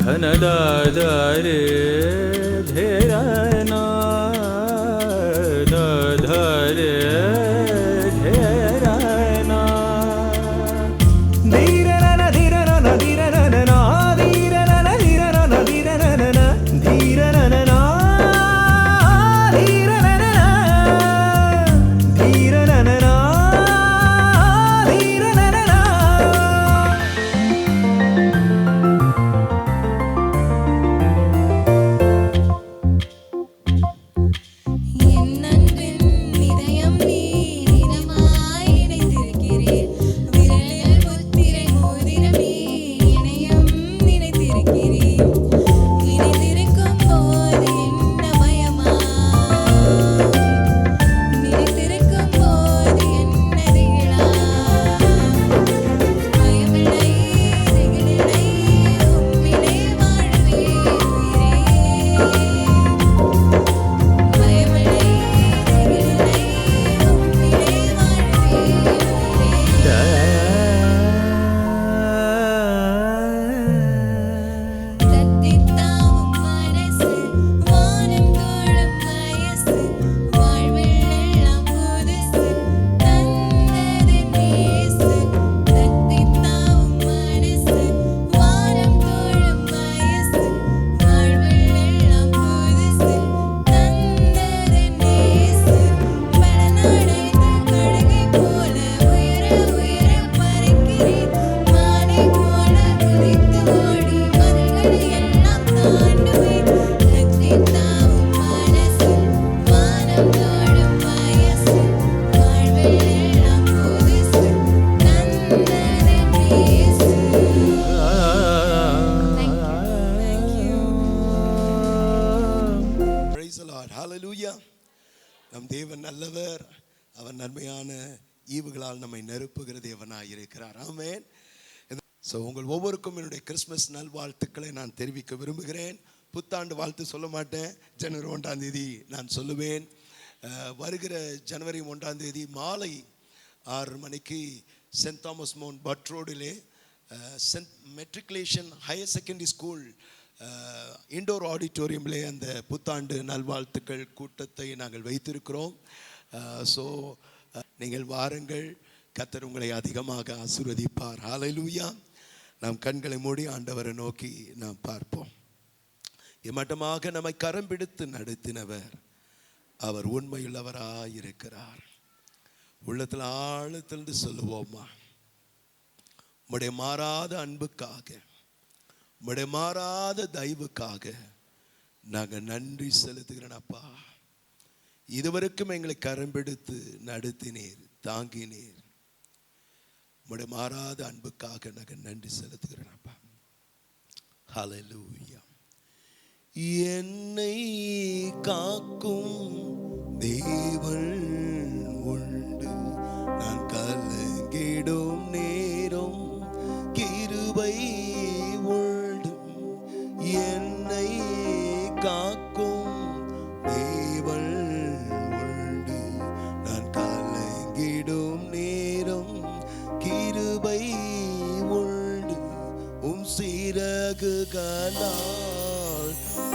S4: धनदारे धेरना धरे धेरना धीरना धीरना धीरना धीरना धीरना धीरना धीरना
S3: God. Hallelujah. நம் தேவன் நல்லவர். அவர் நன்மையான ஈவுகளால் நம்மை நிரப்புகிற தேவனாய் இருக்கிறார். ஆமென். ஸோ உங்கள் ஒவ்வொருக்கும் என்னுடைய கிறிஸ்மஸ் நல்வாழ்த்துக்களை நான் தெரிவிக்க விரும்புகிறேன். புத்தாண்டு வாழ்த்து சொல்ல மாட்டேன். ஜனவரி 1ஆம் தேதி நான் சொல்லுவேன். வருகிற ஜனவரி 1ஆம் தேதி மாலை 6 மணிக்கு சென்ட் தாமஸ் மவுண்ட் பட் ரோடிலே Saint matriculation higher secondary school indoor ஆடிட்டோரியம்லே அந்த புத்தாண்டு நல்வாழ்த்துக்கள் கூட்டத்தை நாங்கள் வைத்திருக்கிறோம். ஸோ நீங்கள் வாருங்கள். கர்த்தர் உங்களை அதிகமாக ஆசீர்வதிப்பார். ஹல்லேலூயா. நாம் கண்களை மூடி ஆண்டவரை நோக்கி நாம் பார்ப்போம். இம்மட்டமாக நம்மை கரம் பிடித்து நடத்தினவர் அவர் உண்மையுள்ளவராய் இருக்கிறார். உள்ளத்தில் ஆழத்திலிருந்து சொல்லுவோமா, உம்முடைய மாறாத அன்புக்காக, உம்முடைய மாறாத தயவுக்காக நாங்கள் நன்றி செலுத்துகிறோம் அப்பா. இதுவரைக்கும் எங்களை கரம் பிடித்து நடத்தினீர், தாங்கினீர். உம்முடைய மாறாத அன்புக்காக நாங்கள் நன்றி செலுத்துகிறோம் அப்பா. ஹல்லேலூயா. என்னை காக்கும் தேவன் உண்டு, நான் கலங்கிடும் நேரம் கிருபை உண்டு. என்னை காக்கும் தேவன் உண்டு, நான் கலங்கிடும் நேரம் கிருபை உண்டு. சிறகுகளால்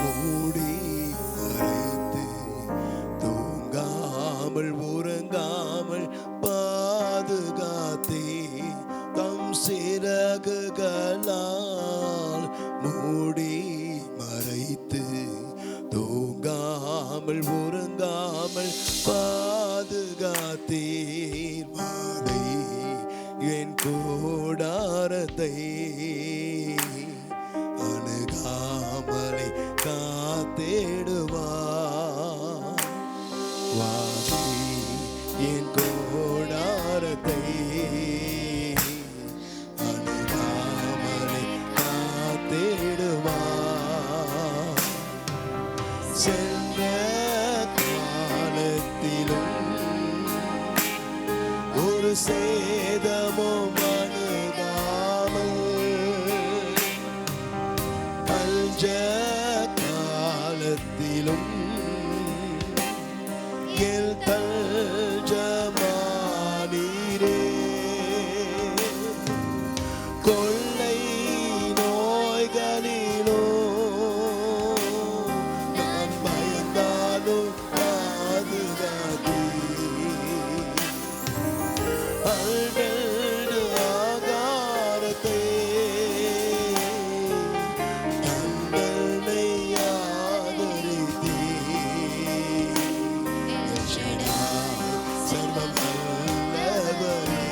S3: மூடி மறைத்து தூங்காமல் உறங்காமல் பாதுகாத்தே. தம் சிறகுகளால் மூடி மறைத்து தூங்காமல் உறங்காமல் பாதுகாத்தீர். வாதை என் கூடாரத்தை அணுகாமலை காத்திடுவார். வாதை என் கூடாரத்தை அணுகாமலை காத்திடுவார். சென்ற காலத்திலும் ஒரு சேதமும் அணுகாமல், பஞ்ச காலத்திலும் எல் தஞ்சமானீரே. கொள்ளை நோய்களிலோ நான் பயந்தாலும் பாதுகாத்தீர். அல்கடு ஆகாரத்தை தங்களை ஆதரித்தீர். சர்வம் வல்லவரே,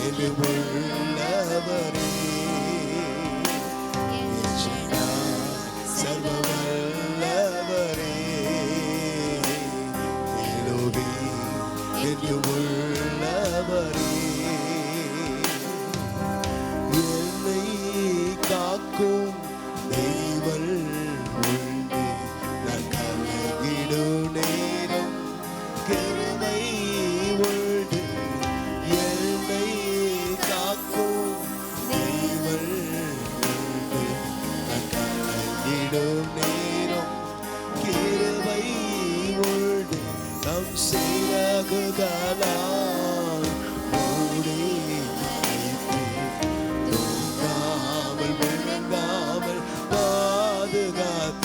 S3: என்று உள்ளவரே, சர்வ வல்லவரே, எலோஹி என்று உள்ளவரே. என்னை காக்கும் தெய்வம் உண்டு, நான் கலங்கிடும் நேரம் கிருபை உண்டு. என்னை காக்கும் தெய்வம் உண்டு, நான் கலங்கிடும் நேரம் கிருபை உண்டு. தம் சிறகுகளால் மூடி மறைத்து தூங்காமல் விளங்காமல் பாதுகாத்தீர்.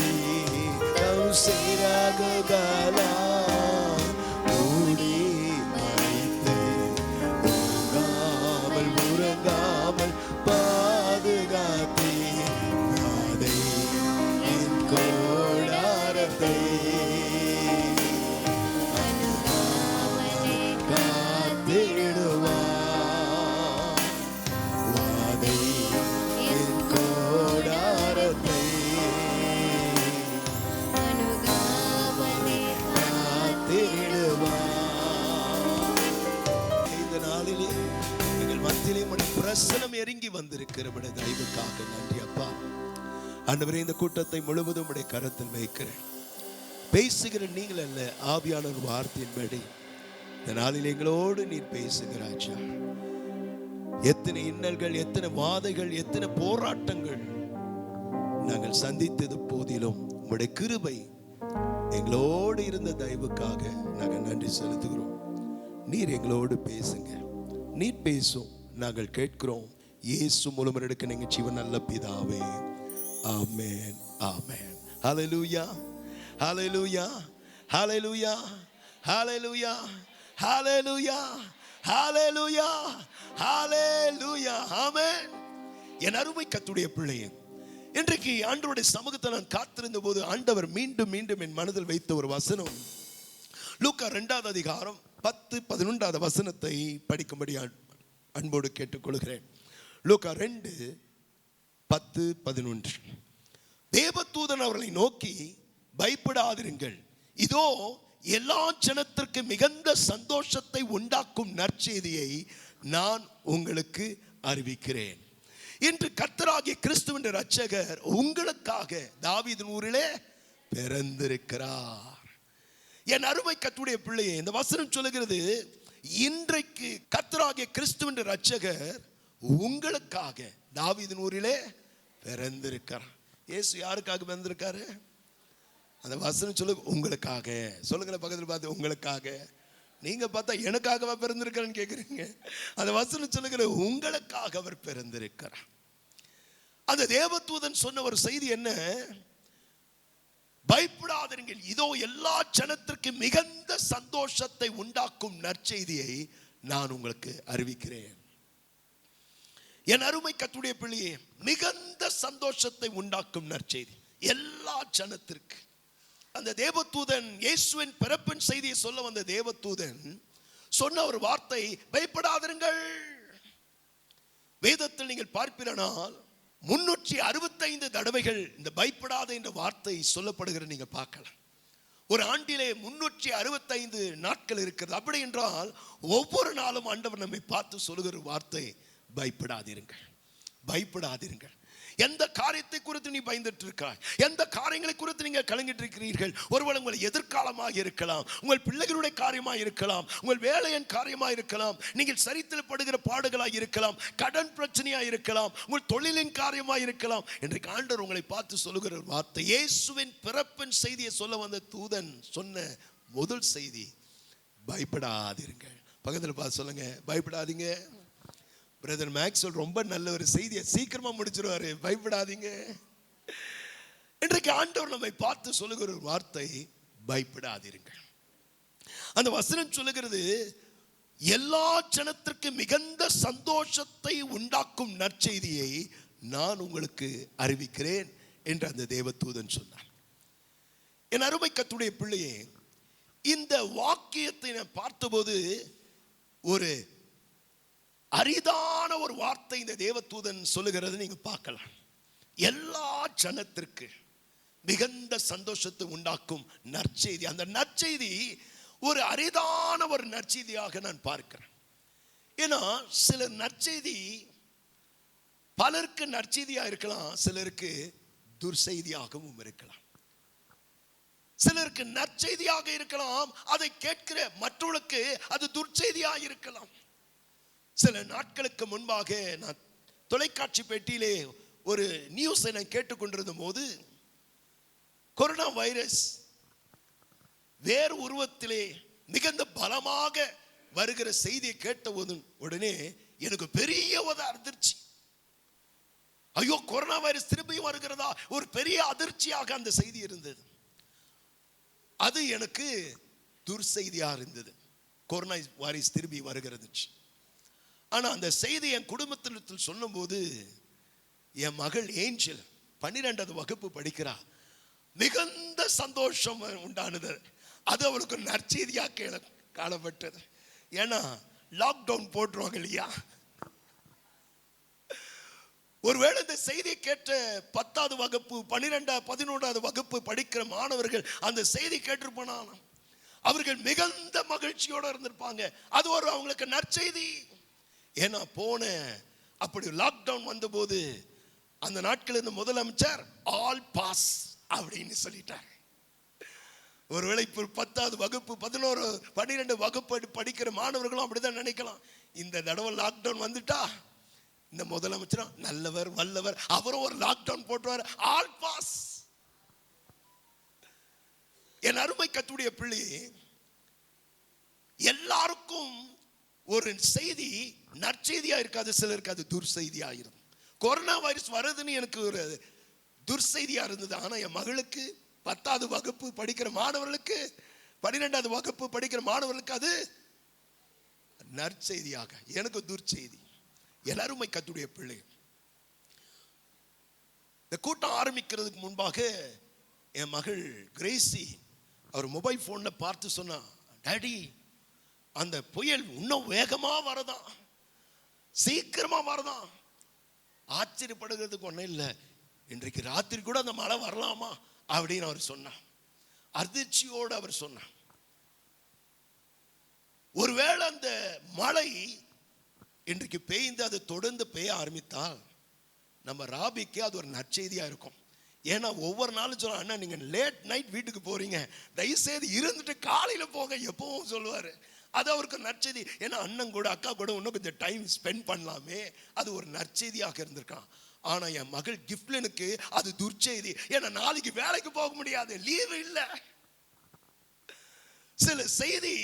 S3: தம் சிறகுகளால் மூடி மறைத்து தூங்காமல் உறங்காமல் பாதுகாத்தீர். வாதை என் கூடாரத்தை காத்திடுவார். வாதை என் கூடாரத்தை காத்திடுவார். இந்த நாளிலே எங்கள் மத்தியிலே உம்முடைய பிரசன்னம் இறங்கி வந்திருக்கிற தயவுக்காக நன்றி அப்பா. ஆண்டவரே, இந்த கூட்டத்தை முழுவதும் உடைய கரத்தில் வைக்கிறேன். பேசுகிற நீங்கள் அல்ல, ஆவியான ஒரு வார்த்தையின்படி இந்த நாளில் எங்களோடு நீர் பேசுகிறாச்சா. எத்தனை இன்னல்கள், எத்தனை வாதைகள், எத்தனை போராட்டங்கள் நாங்கள் சந்தித்தது போதிலும் உம்முடைய கிருபை எங்களோடு இருந்த தயவுக்காக நாங்கள் நன்றி செலுத்துகிறோம். நீர் எங்களோடு பேசுங்க, நீர் பேசும், நாங்கள் கேட்கிறோம். இயேசு மூலம் எடுக்க நீங்க ஜீவன் நல்ல பிதாவே, ஆமென், ஆமென். ஹல்லேலூயா, ஹல்லேலூயா, ஹல்லேலூயா, ஹல்லேலூயா, ஹல்லேலூயா, ஹல்லேலூயா, ஹல்லேலூயா, ஆமென். என் அருமை கர்த்தருடைய பிள்ளையே, இன்றைக்கு ஆண்டவருடைய சமூகத்தை நான் காத்திருந்த போது ஆண்டவர் மீண்டும் மீண்டும் என் மனதில் வைத்த ஒரு வசனம், லூக்கா 2வது அதிகாரம் 10-11 வசனத்தை படிக்கும்படி அன்போடு கேட்டுக்கொள்கிறேன். லூக்கா 2:10-11. தேவதூதன் அவர்களை நோக்கி, பயப்படாதிருங்கள், இதோ எல்லா ஜனத்திற்கு மிகுந்த சந்தோஷத்தை உண்டாக்கும் நற்செய்தியை நான் உங்களுக்கு அறிவிக்கிறேன். இன்று கர்த்தராகிய கிறிஸ்துவின் இரட்சகர் உங்களுக்காக தாவீதின் ஊரிலே பிறந்திருக்கிறார். என் அருமை கர்த்தருடைய பிள்ளையே, இந்த வசனம் சொல்லுகிறது, இன்றைக்கு கர்த்தராகிய கிறிஸ்துவின் இரட்சகர் உங்களுக்காக தாவீதின் ஊரிலே பிறந்திருக்கிறார். இயேசு யாருக்காக பிறந்திருக்காரு? அந்த வசனம் சொல்லு, உங்களுக்காக. சொல்லுங்க பக்கத்தில் பார்த்து, உங்களுக்காக. நீங்க பார்த்தா எனக்காகவா பிறந்திருக்கிறேன்னு கேட்குறீங்க. அந்த வசனம் சொல்லுகிற உங்களுக்காக அவர் பிறந்திருக்கிறார். அந்த தேவதூதன் சொன்ன ஒரு செய்தி என்ன? பயப்படாதீர்கள், இதோ எல்லா ஜனத்திற்கு மிகுந்த சந்தோஷத்தை உண்டாக்கும் நற்செய்தியை நான் உங்களுக்கு அறிவிக்கிறேன். என் அருமை கர்த்தருடைய பிள்ளையே, மிகுந்த சந்தோஷத்தை உண்டாக்கும் நற்செய்தி எல்லா ஜனத்திற்கு. அந்த தேவதூதன் இயேசுவின் பிறப்பின் செய்தியை சொல்ல வந்த தேவதூதன் சொன்ன ஒரு வார்த்தை, பயப்படாதிருங்கள். வேதத்தில் நீங்கள் பார்ப்பீரானால் 365 தடவைகள் இந்த பயப்படாத என்ற வார்த்தை சொல்லப்படுகிற நீங்க பார்க்கலாம். ஒரு ஆண்டிலே 365 நாட்கள் இருக்கிறது. அப்படி என்றால் ஒவ்வொரு நாளும் ஆண்டவர் நம்மை பார்த்து சொல்லுகிற வார்த்தை, பயப்படாதிருங்கள், பயப்படாதிருங்கள். எந்த காரியத்தை குறித்து நீ பயந்துட்டு இருக்கிறாய்? எந்த காரியங்களை குறித்து நீங்க கலங்கிட்டு இருக்கிறீர்கள்? ஒருவேளை உங்கள் எதிர்காலமாக இருக்கலாம், உங்கள் பிள்ளைகளுடைய காரியமாக இருக்கலாம், உங்கள் வேலையின் காரியமாக இருக்கலாம், நீங்கள் சரித்தில் படுகிற பாடுகளாக இருக்கலாம், கடன் பிரச்சனையாக இருக்கலாம், உங்கள் தொழிலின் காரியமாக இருக்கலாம். இன்றைக்கு ஆண்டவர் உங்களை பார்த்து சொல்லுகிற வார்த்தை, இயேசுவின் பிறப்பின் செய்தியை சொல்ல வந்த தூதன் சொன்ன முதல் செய்தி, பயப்படாதீர்கள். பக்கத்தில் பார்த்து சொல்லுங்க, பயப்படாதீங்க. பிரதர் மேக்ஸ்வெல் ரொம்ப நல்ல ஒரு செய்தியை சீக்கிரமா முடிச்சிருவாரு, பயப்படாதீங்க. இன்றைக்கு ஆண்டவர் நம்மை பார்த்து சொல்லுகிற ஒரு வார்த்தை, பயப்படாதீர்கள். அந்த வசனம் சொல்லுகிறது, எல்லா ஜனத்திற்கு மிகுந்த சந்தோஷத்தை உண்டாக்கும் நற்செய்தியை நான் உங்களுக்கு அறிவிக்கிறேன் என்று அந்த தேவதூதன் சொன்னார். என் அருமை கர்த்தருடைய பிள்ளையே, இந்த வாக்கியத்தை நான் பார்த்தபோது ஒரு அரிதான ஒரு வார்த்தை இந்த தேவதூதன் சொல்லுகிறது நீங்க பார்க்கலாம். எல்லா ஜனத்திற்கு மிகுந்த சந்தோஷத்தை உண்டாக்கும் நற்செய்தி. அந்த நற்செய்தி ஒரு அரிதான ஒரு நற்செய்தியாக நான் பார்க்கிறேன். ஏன்னா சில நற்செய்தி பலருக்கு நற்செய்தியா இருக்கலாம், சிலருக்கு துர்செய்தியாகவும் இருக்கலாம். சிலருக்கு நற்செய்தியாக இருக்கலாம், அதை கேட்கிற மற்றவர்களுக்கு அது துர்செய்தியாக இருக்கலாம். சில நாட்களுக்கு முன்பாக நான் தொலைக்காட்சி பெட்டியிலே ஒரு நியூஸை நான் கேட்டுக்கொண்டிருந்த போது, கொரோனா வைரஸ் வேறு உருவத்திலே மிகுந்த பலமாக வருகிற செய்தியை கேட்ட உடனே எனக்கு பெரிய ஒரு அதிர்ச்சி. ஐயோ, கொரோனா வைரஸ் திரும்பி வருகிறதா, ஒரு பெரிய அதிர்ச்சியாக அந்த செய்தி இருந்தது. அது எனக்கு துர்செய்தியா இருந்தது. கொரோனா வைரஸ் திரும்பி வருகிறது. ஆனா அந்த செய்தி என் குடும்பத்தில் சொல்லும் போது, என் மகள் ஏஞ்சல் 12வது வகுப்பு படிக்கிறா, மிகுந்த சந்தோஷம் உண்டானது. அது அவளுக்கு நற்செய்தியாக காணப்பட்டது. ஏன்னா லாக்டவுன் போட்டுருவாங்க இல்லையா. ஒருவேளை இந்த செய்தியை கேட்ட 10வது வகுப்பு 11வது வகுப்பு படிக்கிற மாணவர்கள் அந்த செய்தி கேட்டிருப்பாங்க, அவர்கள் மிகுந்த மகிழ்ச்சியோட இருந்திருப்பாங்க. அது ஒரு அவங்களுக்கு நற்செய்தி. ஏன்னா அப்படி லாக்டவுன் வந்தபோது அந்த நாட்கள் இந்த முதலமைச்சர் ஆல் பாஸ் அப்படின்னு சொல்லிட்டார். ஒருவேளை இப்போ 10வது வகுப்பு 11 12 வகுப்பு படிக்கிற மாணவர்களும் அப்படிதான் நினைக்கலாம். இந்த தடவை லாக்டவுன் வந்துட்டா இந்த முதலமைச்சரும் நல்லவர் வல்லவர், அவரும் ஒரு லாக்டவுன் போட்டுவார், ஆல் பாஸ். என் அருமை கர்த்தருடைய பிள்ளையே, எல்லாருக்கும் ஒரு செய்தி நற்செய்தியா இருக்காது, சிலருக்கு அது துர்செய்தியா இருக்கும். கொரோனா வைரஸ் வருதுன்னு எனக்கு ஒரு துர்செய்தியா இருந்தது. ஆனா என் மகளுக்கு 10வது வகுப்பு படிக்கிற மாணவர்களுக்கு 12வது வகுப்பு படிக்கிற மாணவர்களுக்கு அது நற்செய்தியாக, எனக்கு துர்செய்தி. எல்லாருமே கர்த்தருடைய பிள்ளை. இந்த கூட்டம் ஆரம்பிக்கிறதுக்கு முன்பாக என் மகள் கிரேசி அவர் மொபைல் போன்ல பார்த்து சொன்னா, டாடி அந்த புயல் இன்னும் வேகமா வரதான், சீக்கிரமா வரதான். ஆச்சரியப்படுகிறதுக்கு ஒன்றும் இல்லை, இன்றைக்கு ராத்திரி கூட அந்த மழை வரலாமா அப்படின்னு அவர் சொன்னார். அதிர்ச்சியோடு அவர் சொன்னார். ஒருவேளை அந்த மழை இன்றைக்கு பெய்ந்து அது தொடர்ந்து பெய்ய ஆரம்பித்தால் நம்ம ராபிக்கு அது ஒரு நற்செய்தியா இருக்கும். ஏன்னா ஒவ்வொரு நாளும் சொல்ல, அண்ணா நீங்க லேட் நைட் வீட்டுக்கு போறீங்க, தயவுசெய்து இருந்துட்டு காலையில போங்க எப்பவும் சொல்லுவாரு. அது அவருக்கு நற்செய்தி. ஏன்னா அண்ணன் கூட அக்கா கூட இன்னும் கொஞ்சம் டைம் ஸ்பெண்ட் பண்ணலாமே, அது ஒரு நற்செய்தியாக இருந்திருக்கான். ஆனா என் மகள் கிஃப்ட்லனுக்கு அது துர்ச்செய்தி. ஏன்னா நாளைக்கு வேலைக்கு போக முடியாது, லீவு இல்லை. சில செய்தி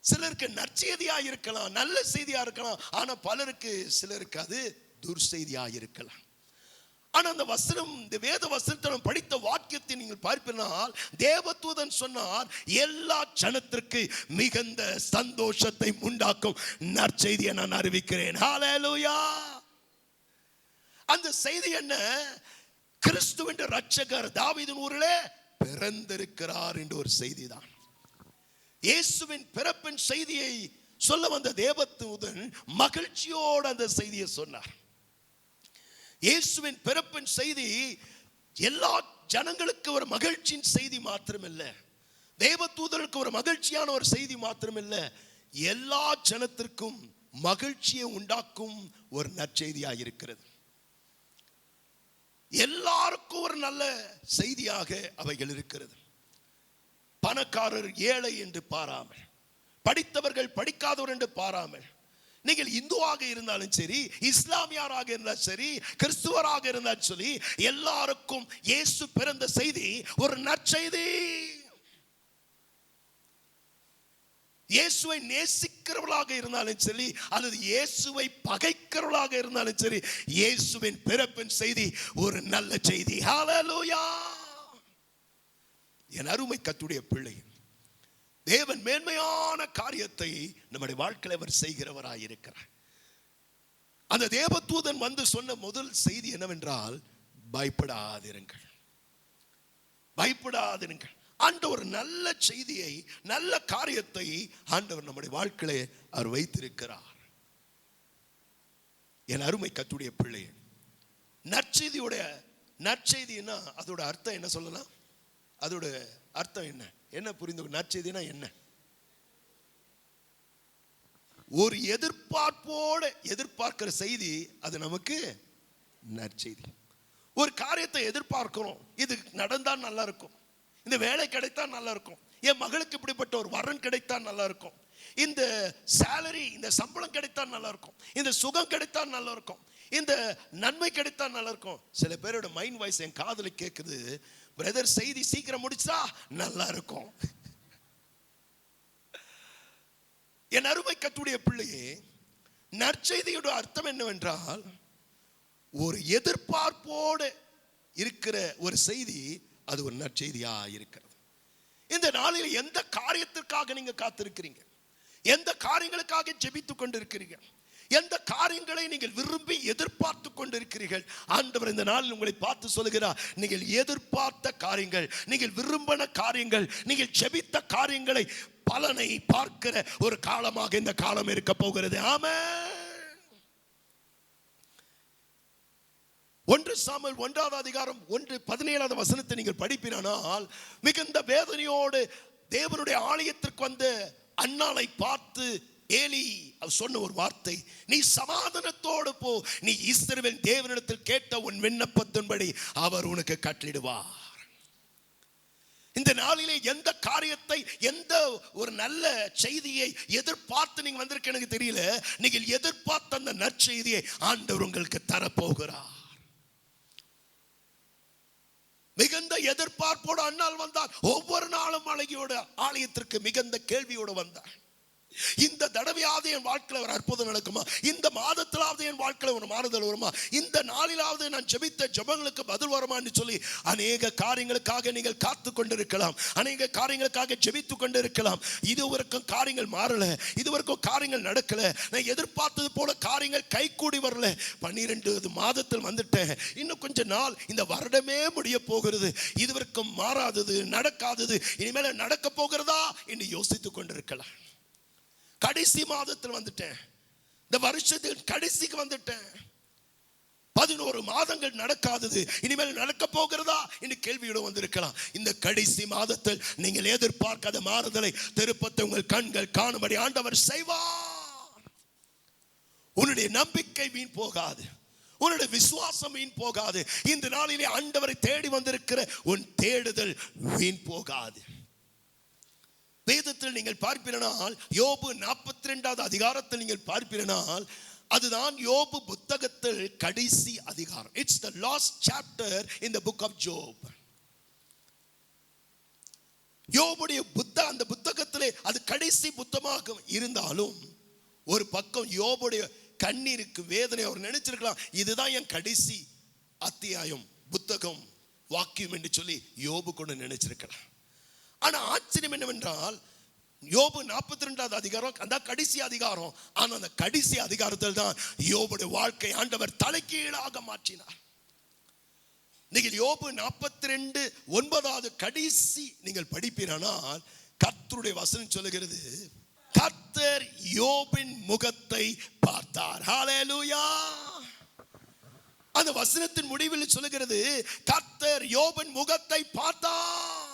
S3: சிலருக்கு நற்செய்தியா இருக்கலாம், நல்ல செய்தியா இருக்கலாம். ஆனா பலருக்கு சிலருக்கு அது துர்செய்தியா இருக்கலாம். ஆனா அந்த வசனம், இந்த வேத வசனத்தை படித்த வாக்கியத்தை நீங்கள் பார்ப்பினால் தேவதூதன் சொன்னார், எல்லா ஜனத்திற்கு மிகுந்த சந்தோஷத்தை உண்டாக்கும் நற்செய்தியை நான் அறிவிக்கிறேன். ஹல்லேலூயா. அந்த செய்தி என்ன? கிறிஸ்துவின் இரட்சகர் தாவீதின் ஊரிலே பிறந்திருக்கிறார் என்ற ஒரு செய்தி தான். இயேசுவின் பிறப்பின் செய்தியை சொல்ல வந்த தேவதூதன் மகிழ்ச்சியோடு அந்த செய்தியை சொன்னார். இயேசுவின் பிறப்பின் செய்தி எல்லா ஜனங்களுக்கு ஒரு மகிழ்ச்சியின் செய்தி மாத்திரமில்லை, தேவதூதருக்கு ஒரு மகிழ்ச்சியான ஒரு செய்தி மாத்திரமில்ல, எல்லா ஜனத்திற்கும் மகிழ்ச்சியை உண்டாக்கும் ஒரு நற்செய்தியாக இருக்கிறது. எல்லாருக்கும் ஒரு நல்ல செய்தியாக அவைகள் இருக்கிறது. பணக்காரர் ஏழை என்று பாராமல், படித்தவர்கள் படிக்காதவர் என்று பாராமல், நீங்கள் இந்துவாக இருந்தாலும் சரி, இஸ்லாமியராக இருந்தாலும் சரி, கிறிஸ்துவராக இருந்தாலும் சரி, எல்லாருக்கும் இயேசு பிறந்த செய்தி ஒரு நற்செய்தி. இயேசுவை நேசிக்கிறவர்களாக இருந்தாலும் சரி, அல்லது இயேசுவை பகைக்கிறவர்களாக இருந்தாலும் சரி, இயேசுவின் பிறப்பின் செய்தி ஒரு நல்ல செய்தி. ஹல்லேலூயா. என் அருமை கர்த்தருடைய பிள்ளை, தேவன் மேன்மையான காரியத்தை நம்முடைய வாழ்க்கையில் அவர் செய்கிறவராய் இருக்கிறார். அந்த தேவதூதன் வந்து சொன்ன முதல் செய்தி என்னவென்றால், பயப்படாதிருங்கள், பயப்படாதிருங்கள். ஆண்டவர் நல்ல செய்தியை, நல்ல காரியத்தை ஆண்டவர் நம்முடைய வாழ்க்கையிலே அவர் வைத்திருக்கிறார். என் அருமை கர்த்தருடைய பிள்ளை, நற்செய்தியுடைய நற்செய்தினா அதோட அர்த்தம் என்ன சொல்லலாம்? அதோட அர்த்தம் என்ன? என்ன புரிந்து? நற்செய்தினா என்ன? ஒரு எதிர்பார்ப்போடு எதிர்பார்க்கிற செய்தி, அது நமக்கு நற்செய்தி. ஒரு காரியத்தை எதிர்பார்க்கிறோம், இது நடந்தால் நல்லா இருக்கும், இந்த வேலை கிடைத்தா நல்லா இருக்கும், என் மகளுக்கு இப்படிப்பட்ட ஒரு வரன் கிடைத்தா நல்லா இருக்கும், இந்த சேலரி, இந்த சம்பளம் கிடைத்தா நல்லா இருக்கும், இந்த சுகம் கிடைத்தா நல்லா இருக்கும், இந்த நன்மை கிடைத்தா நல்லா இருக்கும். சில பேரோட மைண்ட் வாய்ஸ் என் காதுல கேட்குது, பிரதர் செய்தி சீக்கிரம் முடிச்சா நல்லா இருக்கும். என் அருமை கர்த்தருடைய பிள்ளையே, நற்செய்தியோட அர்த்தம் என்னவென்றால், ஒரு எதிர்பார்ப்போடு இருக்கிற ஒரு செய்தி, அது ஒரு நற்செய்தியா இருக்கிறது. இந்த நாளில் எந்த காரியத்திற்காக நீங்க காத்திருக்கிறீங்க? எந்த காரியங்களுக்காக ஜெபித்துக் கொண்டிருக்கிறீங்க? எந்த காரியங்களை நீங்கள் விரும்பி எதிர்பார்த்து கொண்டிருக்கிறீர்கள்? ஆண்டவர் இந்த நாளில் உங்களை பார்த்து சொல்லுகிறார், நீங்கள் எதிர்பார்த்த காரியங்கள், நீங்கள் விரும்பின காரியங்கள், நீங்கள் ஜெபித்த காரியங்களை பலனை பார்க்கிற ஒரு காலமாக இந்த காலம் இருக்க போகிறது. ஆமென். 1 சாமுவேல் 1வது அதிகாரம் 1:17 வசனத்தை நீங்கள் படிப்பினால், மிகுந்த வேதனையோடு தேவனுடைய ஆலயத்திற்கு வந்த அன்னாளை பார்த்து ஏலி அவர் சொன்ன ஒரு வார்த்தை, நீ சமாதானத்தோடு போ, நீ இஸ்ரவேல் தேவனிடத்தில் கேட்ட உன் விண்ணப்பத்தின்படி அவர் உனக்கு கட்டளிடுவார். இந்த நாளிலே எந்த காரியத்தை, எந்த ஒரு நல்ல செய்தியை எதிர்பார்த்து நீங்க வந்திருக்க எனக்கு தெரியல. நீங்கள் எதிர்பார்த்த அந்த நற்செய்தியை ஆண்டவர் உங்களுக்கு தரப்போகிறார். மிகுந்த எதிர்பார்ப்போடு அண்ணால் வந்தார். ஒவ்வொரு நாளும் அழகியோட ஆலயத்திற்கு மிகுந்த கேள்வியோடு வந்தார். இந்த தடவையாவது என் வாழ்க்கையில் ஒரு அற்புதம் நடக்குமா, இந்த மாதத்திலாவது என் வாழ்க்கையில் ஒரு மாறுதல் வருமா, இந்த நாளிலாவது நான் ஜெபித்த ஜெபங்களுக்கு பதில் வருமா என்று சொல்லி அநேக காரியங்களுக்காக நீங்கள் காத்து கொண்டிருக்கலாம், அநேக காரியங்களுக்காக ஜெபித்து கொண்டிருக்கலாம். இதுவரைக்கும் காரியங்கள் மாறல, இதுவரைக்கும் காரியங்கள் நடக்கல, நான் எதிர்பார்த்தது போல காரியங்கள் கைகூடி வரல. 12 மாதத்தில் வந்துட்டேன், இன்னும் கொஞ்ச நாள் இந்த வருடமே முடிய போகிறது, இதுவரைக்கும் மாறாதது, நடக்காதது, இனிமேல நடக்க போகிறதா என்று யோசித்துக் கொண்டிருக்கலாம். கடைசி மாதத்தில் வந்துட்டேன், இந்த வருஷத்தில் கடைசிக்கு வந்துட்டேன், 11 மாதங்கள் நடக்காதது, இனிமேல் நடக்க போகிறதா என்று கேள்வியோடு வந்திருக்கலாம். இந்த கடைசி மாதத்தில் நீங்கள் எதிர்பார்க்காத மாறுதலை, திருப்பத்தை உங்கள் கண்கள் காணும்படி ஆண்டவர் செய்வார். உன்னுடைய நம்பிக்கை வீண் போகாது, உன்னுடைய விசுவாசம் வீண் போகாது. இந்த நாளிலே ஆண்டவரை தேடி வந்திருக்கிற உன் தேடுதல் வீண் போகாது. வேதத்தில் நீங்கள் பார்ப்பீர்கள், யோபு 42வது அதிகாரத்தில் நீங்கள் பார்ப்பீர்கள், அதுதான் யோபு புத்தகத்தில் கடைசி அதிகாரம். It's the last chapter in the book of Job. யோபுடைய அந்த புத்தகத்திலே அது கடைசி புத்தகமாக இருந்தாலும் ஒரு பக்கம் யோபுடைய கண்ணீருக்கு வேதனை அவர் நினைச்சிருக்கலாம், இதுதான் என் கடைசி அத்தியாயம், புத்தகம், வாக்கியம் என்று சொல்லி யோபு கூட நினைச்சிருக்கலாம். ஆனா ஆச்சரியம் என்னவென்றால், யோபு 42வது அதிகாரம் அந்த கடைசி அதிகாரம். ஆனா அந்த கடைசி அதிகாரத்தில் தான் யோபுடைய வாழ்க்கை ஆண்டவர் தலைகீழாக மாற்றினார். நீங்கள் யோபு 42:9 கடைசி நீங்கள் படிப்பீரானால், கர்த்தருடைய வசனம் சொல்லுகிறது, கர்த்தர் யோபின் முகத்தை பார்த்தார். ஹல்லேலூயா. அந்த வசனத்தின் முடிவில் சொல்லுகிறது, கர்த்தர் யோபின் முகத்தை பார்த்தார்.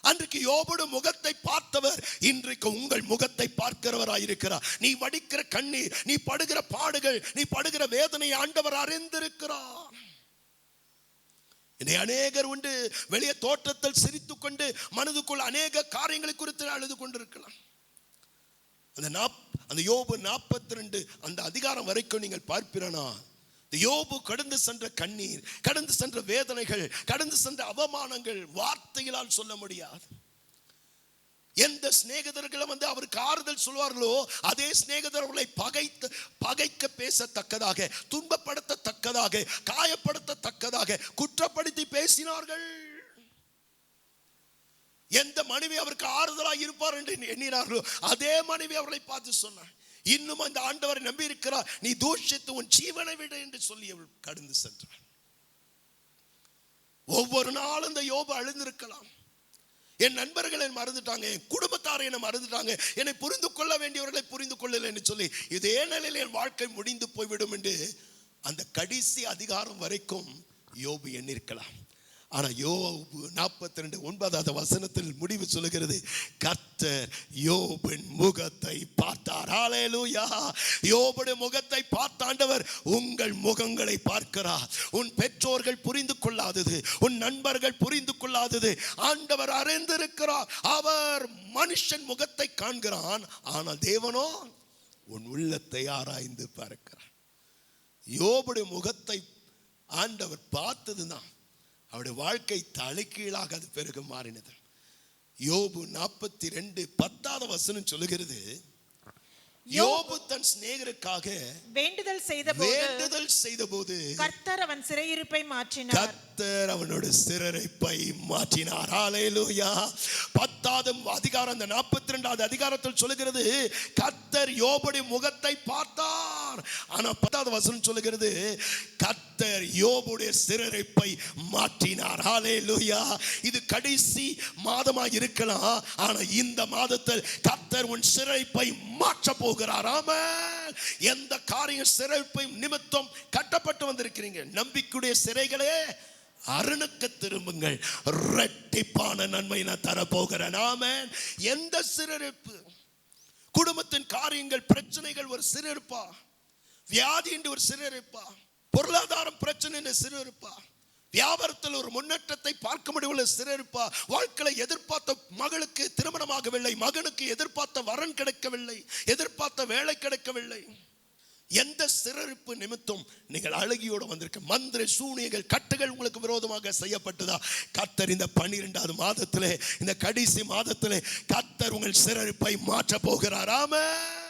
S3: அன்றைக்கு யோபுடைய முகத்தை பார்த்தவர் இன்றைக்கு உங்கள் முகத்தை பார்க்கிறவராயிருக்கிறார். நீ வடிக்கிற கண்ணீர், நீ படுகிற பாடுகள், நீ படுகிற வேதனை ஆண்டவர் அறிந்திருக்கிறார். அநேகர் உண்டு வெளியே தோற்றத்தில் சிரித்துக் கொண்டு மனதுக்குள் அநேக காரியங்களை குறித்து அழுது கொண்டிருக்கலாம். அந்த யோபு 42 அந்த அதிகாரம் வரைக்கும் நீங்கள் பார்ப்பீரனா, யோபு கடந்து சென்ற கண்ணீர், கடந்து சென்ற வேதனைகள், கடந்து சென்ற அவமானங்கள் வார்த்தைகளால் சொல்ல முடியாது. எந்த சிநேகிதர்களும் அவருக்கு ஆறுதல் சொல்வார்களோ அதே சிநேகிதர் அவர்களை பகைக்க பேசத்தக்கதாக, துன்பப்படுத்தத்தக்கதாக, காயப்படுத்தத்தக்கதாக குற்றப்படுத்தி பேசினார்கள். எந்த மனைவி அவருக்கு ஆறுதலாக இருப்பார் என்று எண்ணினார்களோ அதே மனைவி அவர்களை பார்த்து சொன்னார், இன்னும் அந்த ஆண்டவரை நம்பி இருக்கிறார், நீ தூஷித்து உன் ஜீவனை விட என்று சொல்லி அவள் கடந்து சென்றார். ஒவ்வொரு நாளும் இந்த யோபு அழுந்திருக்கலாம். என் நண்பர்கள் என்னை மறந்துட்டாங்க, என் குடும்பத்தாரை என்னை மறந்துட்டாங்க, என்னை புரிந்து கொள்ள வேண்டியவர்களை புரிந்து கொள்ளல என்று சொல்லசொல்லி இதே நிலையில் என் வாழ்க்கை முடிந்து போய்விடும் என்று அந்த கடைசி அதிகாரம் வரைக்கும் யோபு எண்ணிருக்கலாம். ஆனா யோபு 42:9 வசனத்தில் முடிவு சொல்லுகிறது, கர்த்தர் யோபின் முகத்தை பார்த்தார். ஹல்லேலூயா. யோபுடைய முகத்தை பார்த்த ஆண்டவர் உங்கள் முகங்களை பார்க்கிறார். உன் பெற்றோர்கள் புரிந்து கொள்ளாதது, உன் நண்பர்கள் புரிந்து கொள்ளாதது ஆண்டவர் அறிந்திருக்கிறார். அவர் மனுஷன் முகத்தை காண்கிறான், ஆனால் தேவனோ உன் உள்ளத்தை ஆராய்ந்து பார்க்கிறார். யோபுடைய முகத்தை ஆண்டவர் பார்த்ததுதான் அவருடைய வாழ்க்கை தலைகீழாக அது பிறகு மாறினது. யோபு 42:10 வசனம் சொல்லுகிறது, யோபு தன் சிநேகிதருக்காக வேண்டுதல் செய்தபோது
S5: கர்த்தர் அவன் சிறையிருப்பை மாற்றினார்.
S3: கர்த்தர் அவனோட சிறையிருப்பை மாற்றினார். ஹல்லேலூயா. 10வது அதிகாரம் அந்த 42வது அதிகாரத்தில் சொல்லுகிறது, கர்த்தர் யோபுடைய முகத்தை பார்த்தார். ஆனா 10வது வசனம் சொல்லுகிறது, கர்த்தர் யோபுடைய சிறையிருப்பை மாற்றினார். ஹல்லேலூயா. இது கடைசி மாதமா இருக்கலாம், ஆனா இந்த மாதத்தில் கர்த்தர் உன் சிறையிருப்பை மாற்ற போகிறார். ஆமென். எந்த காரியம் சிறையிருப்பை நிமித்தம் கட்டப்பட்டு வந்திருக்கிறீங்க, நம்பிக்கையுடைய சிறைகளே அருணுக்கு திரும்புங்கள், இரட்டிப்பான நன்மை நான் தரப்போகிறேன். ஆமென். எந்த சிறையிருப்பு குடும்பத்தின் காரியங்கள் பிரச்சனைகள் ஒரு சிறுப்பா, வியாதி என்று ஒரு சிறுப்பா, பொருளாதாரம் பிரச்சனை என்று சிறுப்பா, வியாபாரத்தில் ஒரு முன்னேற்றத்தை பார்க்க முடியவில்லை சிறுப்பா, வாழ்க்கையை எதிர்பார்த்த மகளுக்கு திருமணமாகவில்லை, மகனுக்கு எதிர்பார்த்த வரன் கிடைக்கவில்லை, எதிர்பார்த்த வேலை கிடைக்கவில்லை. எந்த சிறப்பு நிமித்தம் நீங்கள் அழுகியோடு வந்திருக்க மந்திர சூனியங்கள் கட்டுகள் உங்களுக்கு விரோதமாக செய்யப்பட்டதா, கர்த்தர் இந்த 12வது மாதத்திலே, இந்த கடைசி மாதத்திலே கர்த்தர் உங்கள் சிறப்பை மாற்ற போகிறார். ஆமென்.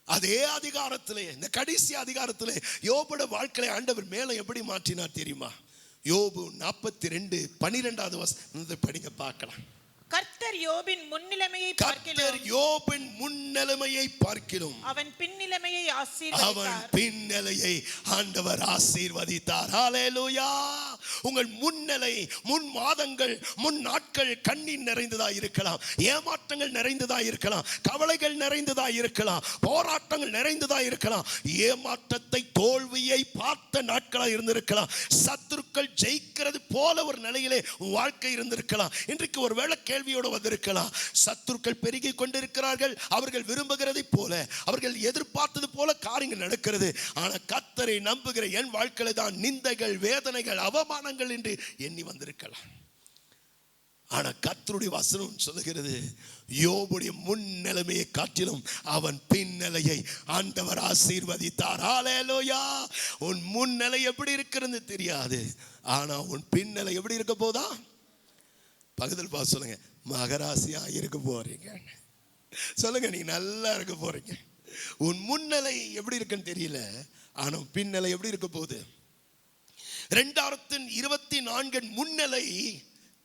S3: அதே அதிகாரத்திலே, இந்த கடைசி அதிகாரத்திலே யோபுடைய வாழ்க்கையை ஆண்டவர் மேலே எப்படி மாற்றினார் தெரியுமா? யோபு 42:12 வசனத்தை படிங்க பார்க்கலாம்.
S5: கர்த்தர் யோபின் முன்னிலைமையை
S3: கர்த்தர் யோபின் முன்னிலைமையை பார்க்கிறோம்,
S5: அவன் பின்னிலைமையை
S3: அவன்
S5: ஆசீர்வதித்தார்.
S3: பின்னிலையை ஆண்டவர் ஆசீர்வதித்தார். ஹல்லேலூயா. உங்கள் முன்னிலை, முன் மாதங்கள், முன் நாட்கள் கண்ணீர் நிறைந்ததா இருக்கலாம், ஏமாற்றங்கள் நிறைந்ததா இருக்கலாம், கவலைகள் நிறைந்ததா இருக்கலாம், போராட்டங்கள் நிறைந்ததா இருக்கலாம், ஏமாற்றத்தை தோல்வியை பார்த்த நாட்களா இருந்திருக்கலாம், சத்துருக்கள் ஜெயிக்கிறது போல ஒரு நிலையிலே வாழ்க்கை இருந்திருக்கலாம். இன்றைக்கு ஒருவேளை கேள்வியோடு வந்திருக்கலாம், சத்துருக்கள் பெருகி கொண்டிருக்கிறார்கள், அவர்கள் விரும்புகிறதை போல, அவர்கள் எதிர்பார்த்தது போல காரியங்கள் நடக்கிறது. ஆனால் கர்த்தரை நம்புகிற என் வாழ்க்கையில தான் நிந்தைகள், வேதனைகள், அவமானங்கள் என்று எண்ணி வந்திருக்கலாம். ஆனா கர்த்தருடைய வசனம் சொல்லுகிறது, யோபுடைய முன் நிலைமையை காட்டிலும் அவன் பின்னிலையை ஆண்டவர் ஆசீர்வதித்தார். ஹல்லேலூயா. உன் முன்னிலை எப்படி இருக்கிறது தெரியாது, ஆனா உன் பின்னிலை எப்படி இருக்க போதா? பக்கத்தில் பார்த்து சொல்லுங்க, மகராசியா இருக்க போறீங்க. சொல்லுங்க, நீ நல்லா இருக்க போறீங்க. உன் முன்னிலை எப்படி இருக்குன்னு தெரியல, ஆனா பின்னிலை எப்படி இருக்க போகுது? 2024 முன்னிலை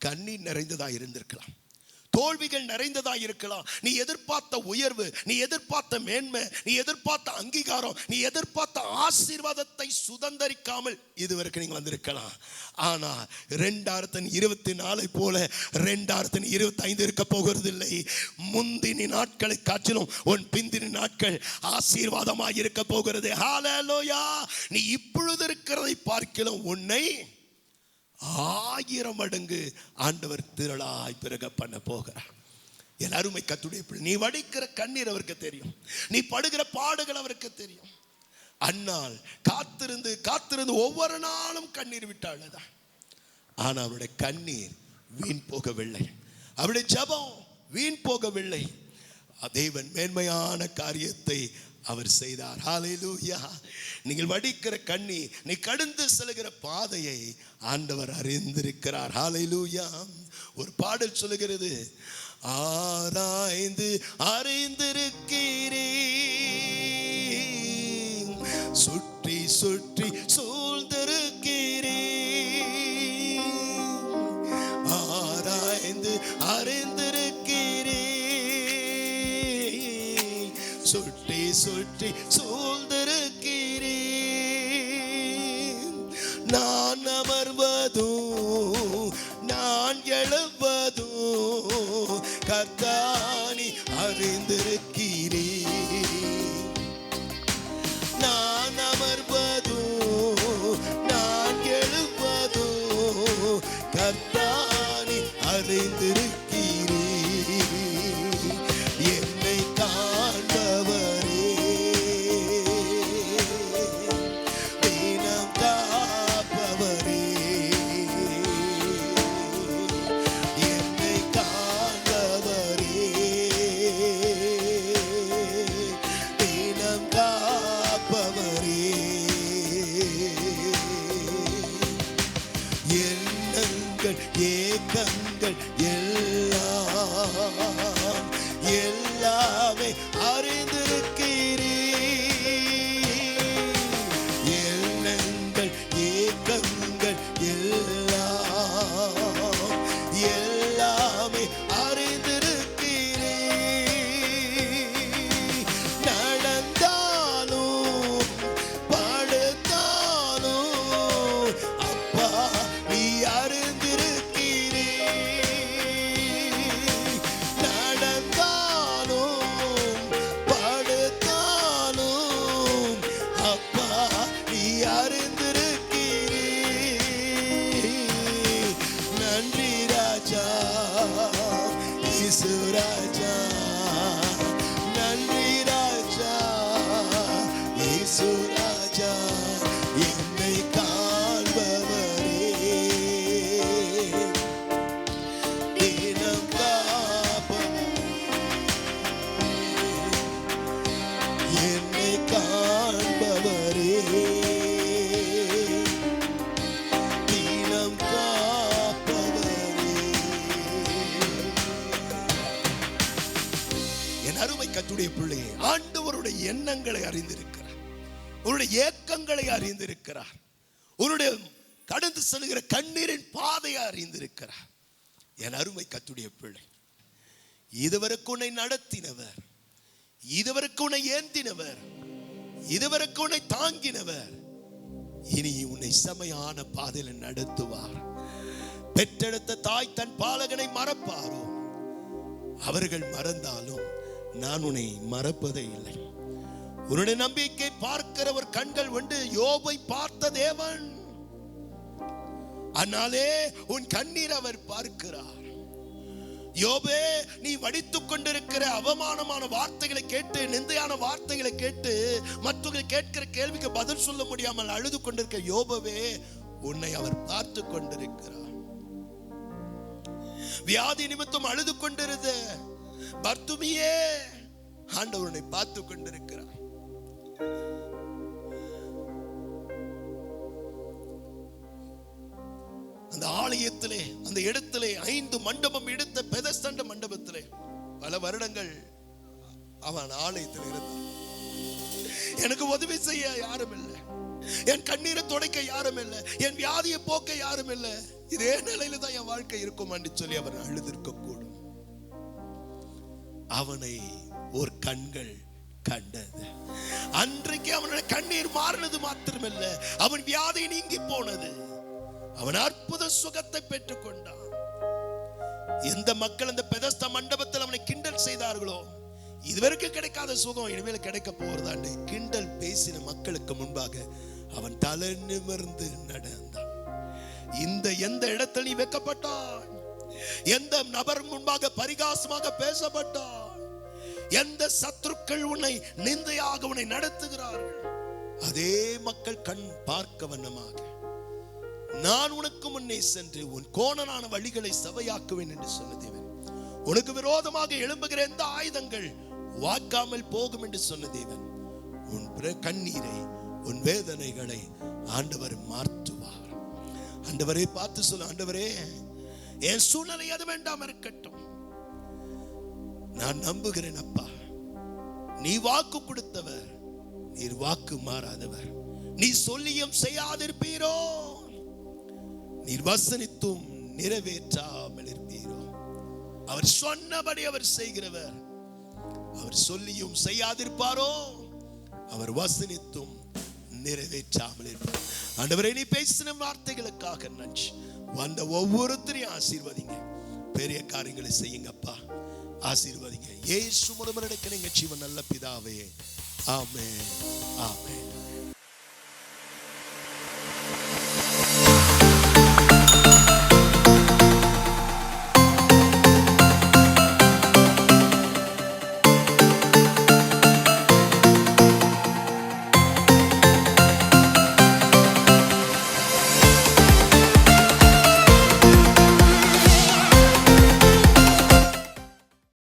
S3: கண்ணீர் நிறைந்ததா இருந்திருக்கலாம், தோல்விகள் நிறைந்ததா இருக்கலாம். நீ எதிர்பார்த்த உயர்வு, நீ எதிர்பார்த்த மேன்மை, நீ எதிர்பார்த்த அங்கீகாரம், நீ எதிர்பார்த்த ஆசீர்வாதத்தை சுதந்தரிக்காமல் இதுவரைக்கும் நீங்க வந்திருக்கலாம். ஆனா 2024 போல 2025 இருக்க போகிறது இல்லை. முந்தின நாட்களை காட்டிலும் உன் பிந்தின நாட்கள் ஆசீர்வாதமாக இருக்க போகிறது. ஹல்லேலூயா. நீ இப்பொழுது இருக்கிறதை பார்க்கலாம் உன்னை 1000 மடங்கு ஆண்டவர் திரளாய் பிறக பண்ண போகிறார். என் அருமை கர்த்தருடைய பிள்ளை, நீ வடிக்கிற கண்ணீர் அவருக்கு தெரியும், நீ படுகிற பாடுகள் அவருக்கு தெரியும். அன்னாள் காத்திருந்து காத்திருந்து ஒவ்வொரு நாளும் கண்ணீர் விட்டாள்தான். ஆனா அவருடைய கண்ணீர் வீண் போகவில்லை, அவருடைய ஜெபம் வீண் போகவில்லை. தேவன் மேன்மையான காரியத்தை அவர் செய்தார். ஹல்லேலூயா. நீங்கள் வடிக்கிற கண்ணீர், நீ கடந்து செல்கிற பாதையை ஆண்டவர் அறிந்திருக்கிறார். ஹல்லேலூயா. ஒரு பாடல் சொல்லுகிறது, ஆராய்ந்து அறிந்திருக்கிறேன், சுற்றி சுற்றி சூழ்ந்திருக்கிறேன், ஆராய்ந்து அறிந்திருக்கிறேன், சுற்றி சுற்றி சூழ்ந்திருக்கிறேன். நான் அமர்வதும் நான் எழுவதும் கர்த்தானி அறிந்திருக்கிறேன். நான் அமர்வதும் நான் எழுவதும் கர்த்தானி அறிந்திருக்கிறேன். என்னை காண்பவரே, தினம் காப்பவரே, என்னை காண்பவரே, தினம் காப்பவரே. எண்ணங்கள் ஏக்கங்கள் எல்லாம் எல்லாமே அறிந்திருக்கிறேன். எண்ணங்கள் ஏக்கங்கள் எல்லாம் எல்லாமே அறிந்திருக்கிறேன். நடந்தாலும் படுத்தாலும் அப்பா நீ அறிந்திருக்கிறேன். நடந்தாலும் படுத்தாலும் அப்பா நீ அறிந்திருக்கிறேன். நன்றி ராஜா, இயேசு ராஜா. கர்த்தருடைய பிள்ளையே, ஆண்டவருடைய எண்ணங்களை அறிந்திருக்கிறார், உன்னுடைய ஏக்கங்களை அறிந்திருக்கிறார், உன்னுடைய கடந்து செல்கிற கண்ணீரின் பாதையை அறிந்திருக்கிறார். என் அருமை கர்த்தருடைய பிள்ளை, இதுவரைக்கு உன்னை நடத்தினவர், இதுவரைக்கு உன்னை ஏந்தினவர், இதுவரைக்கு உன்னை தாங்கினவர், இனி உன்னை செமையான பாதையில் நடத்துவார். பெற்றெடுத்த தாய் தன் பாலகனை மறப்பாரோ? அவர்கள் மறந்தாலும் நான் உன்னை மறப்பதே இல்லை. உன்னுடைய நம்பிக்கை பார்க்கிறவர் கண்கள் வந்து யோபை பார்த்த தேவன், அதனாலே உன் கண்ணீர் அவர் பார்க்கிறார். யோபே, நீ வடித்துக் கொண்டிருக்கிற அவமானமான வார்த்தைகளை கேட்டு, நிந்தையான வார்த்தைகளை கேட்டு, மற்றவர்கள் கேட்கிற கேள்விக்கு பதில் சொல்ல முடியாமல் அழுது கொண்டிருக்கிற யோபவே, உன்னை அவர் பார்த்து கொண்டிருக்கிறார். வியாதி நிமித்தம் அழுது கொண்டிருந்த பர்துமியே, ஆண்டவர் உன்னை பார்த்து கொண்டிருக்கிறார். அந்த ஆலயத்திலே, அந்த இடத்திலே 5 மண்டபம் எடுத்த பெதஸ்தண்ட மண்டபத்திலே பல வருடங்கள் அவன் ஆலயத்தில் இருந்தான். எனக்கு உதவி செய்ய யாரும் இல்லை, என் கண்ணீரை துடைக்க யாரும் இல்லை, என் வியாதியை போக்க யாரும் இல்லை, இதே நிலையில தான் என் வாழ்க்கை இருக்கும் என்று சொல்லி அவன் அழுதிருக்க கூடும். அவனை ஒரு கண்கள் கண்டது. அன்றைக்கு அவனுடைய கண்ணீர் மாறினது மாத்திரமல்ல, அவன் வியாதி நீங்கி போனது. அவன் அற்புத சுகத்தை பெற்றுக் கொண்டான். எந்த மக்கள் அந்த பெதஸ்தா மண்டபத்தில் அவனை கிண்டல் செய்தார்களோ, இதுவரைக்கும் கிடைக்காத சுகம் இனிமேல் கிடைக்க போறதாண்டு கிண்டல் பேசின மக்களுக்கு முன்பாக அவன் தலை நிமிர்ந்து நடந்தான். எந்த இடத்தில் நீ வைக்கப்பட்டான், எந்த நபர் முன்பாக பரிகாசமாக பேசப்பட்டான், எந்த சத்துருக்கள் உன்னை நிந்தையாக உன்னை நடத்துகிறார்கள், அதே மக்கள் கண் பார்க்க வண்ணமாக நான் உனக்கு முன்னே சென்று உன் கோணலான வழிகளை செவையாக்குவேன் என்று சொன்ன தேவன். உனக்கு விரோதமாக எழும்புகிற எந்த ஆயுதங்கள் வாக்காமல் போகும் என்று சொன்ன தேவன். உன் கண்ணீரை, உன் வேதனைகளை ஆண்டவர் மாற்றுவார். ஆண்டவரை பார்த்து சொல்ல, ஆண்டவரே, என் சூழ்நிலை அது வேண்டாம் இருக்கட்டும், நான் நம்புகிறேன் அப்பா, நீ வாக்கு கொடுத்தவர், நீர் வாக்கு மாறாதவர், நீ சொல்லியும் செய்யாதிருப்பீரோ, நீர் வசனித்தும் நிறைவேற்றாமல் இருப்பீரோ. அவர் சொன்னபடி அவர் செய்கிறவர், அவர் சொல்லியும் செய்யாதிருப்பாரோ, அவர் வசனித்தும் நிறைவேற்றாமல் இருப்பார். ஆண்டவரே, நீ பேசின வார்த்தைகளுக்காக நன்றி. வந்த ஒவ்வொருத்தரையும் ஆசீர்வதிங்க, பெரிய காரியங்களை செய்யுங்கப்பா, ஆசீர்வதிங்க. இயேசு மூலமாக நடக்கிற எங்கள் ஜீவன் நல்ல பிதாவே, ஆமென், ஆமென்.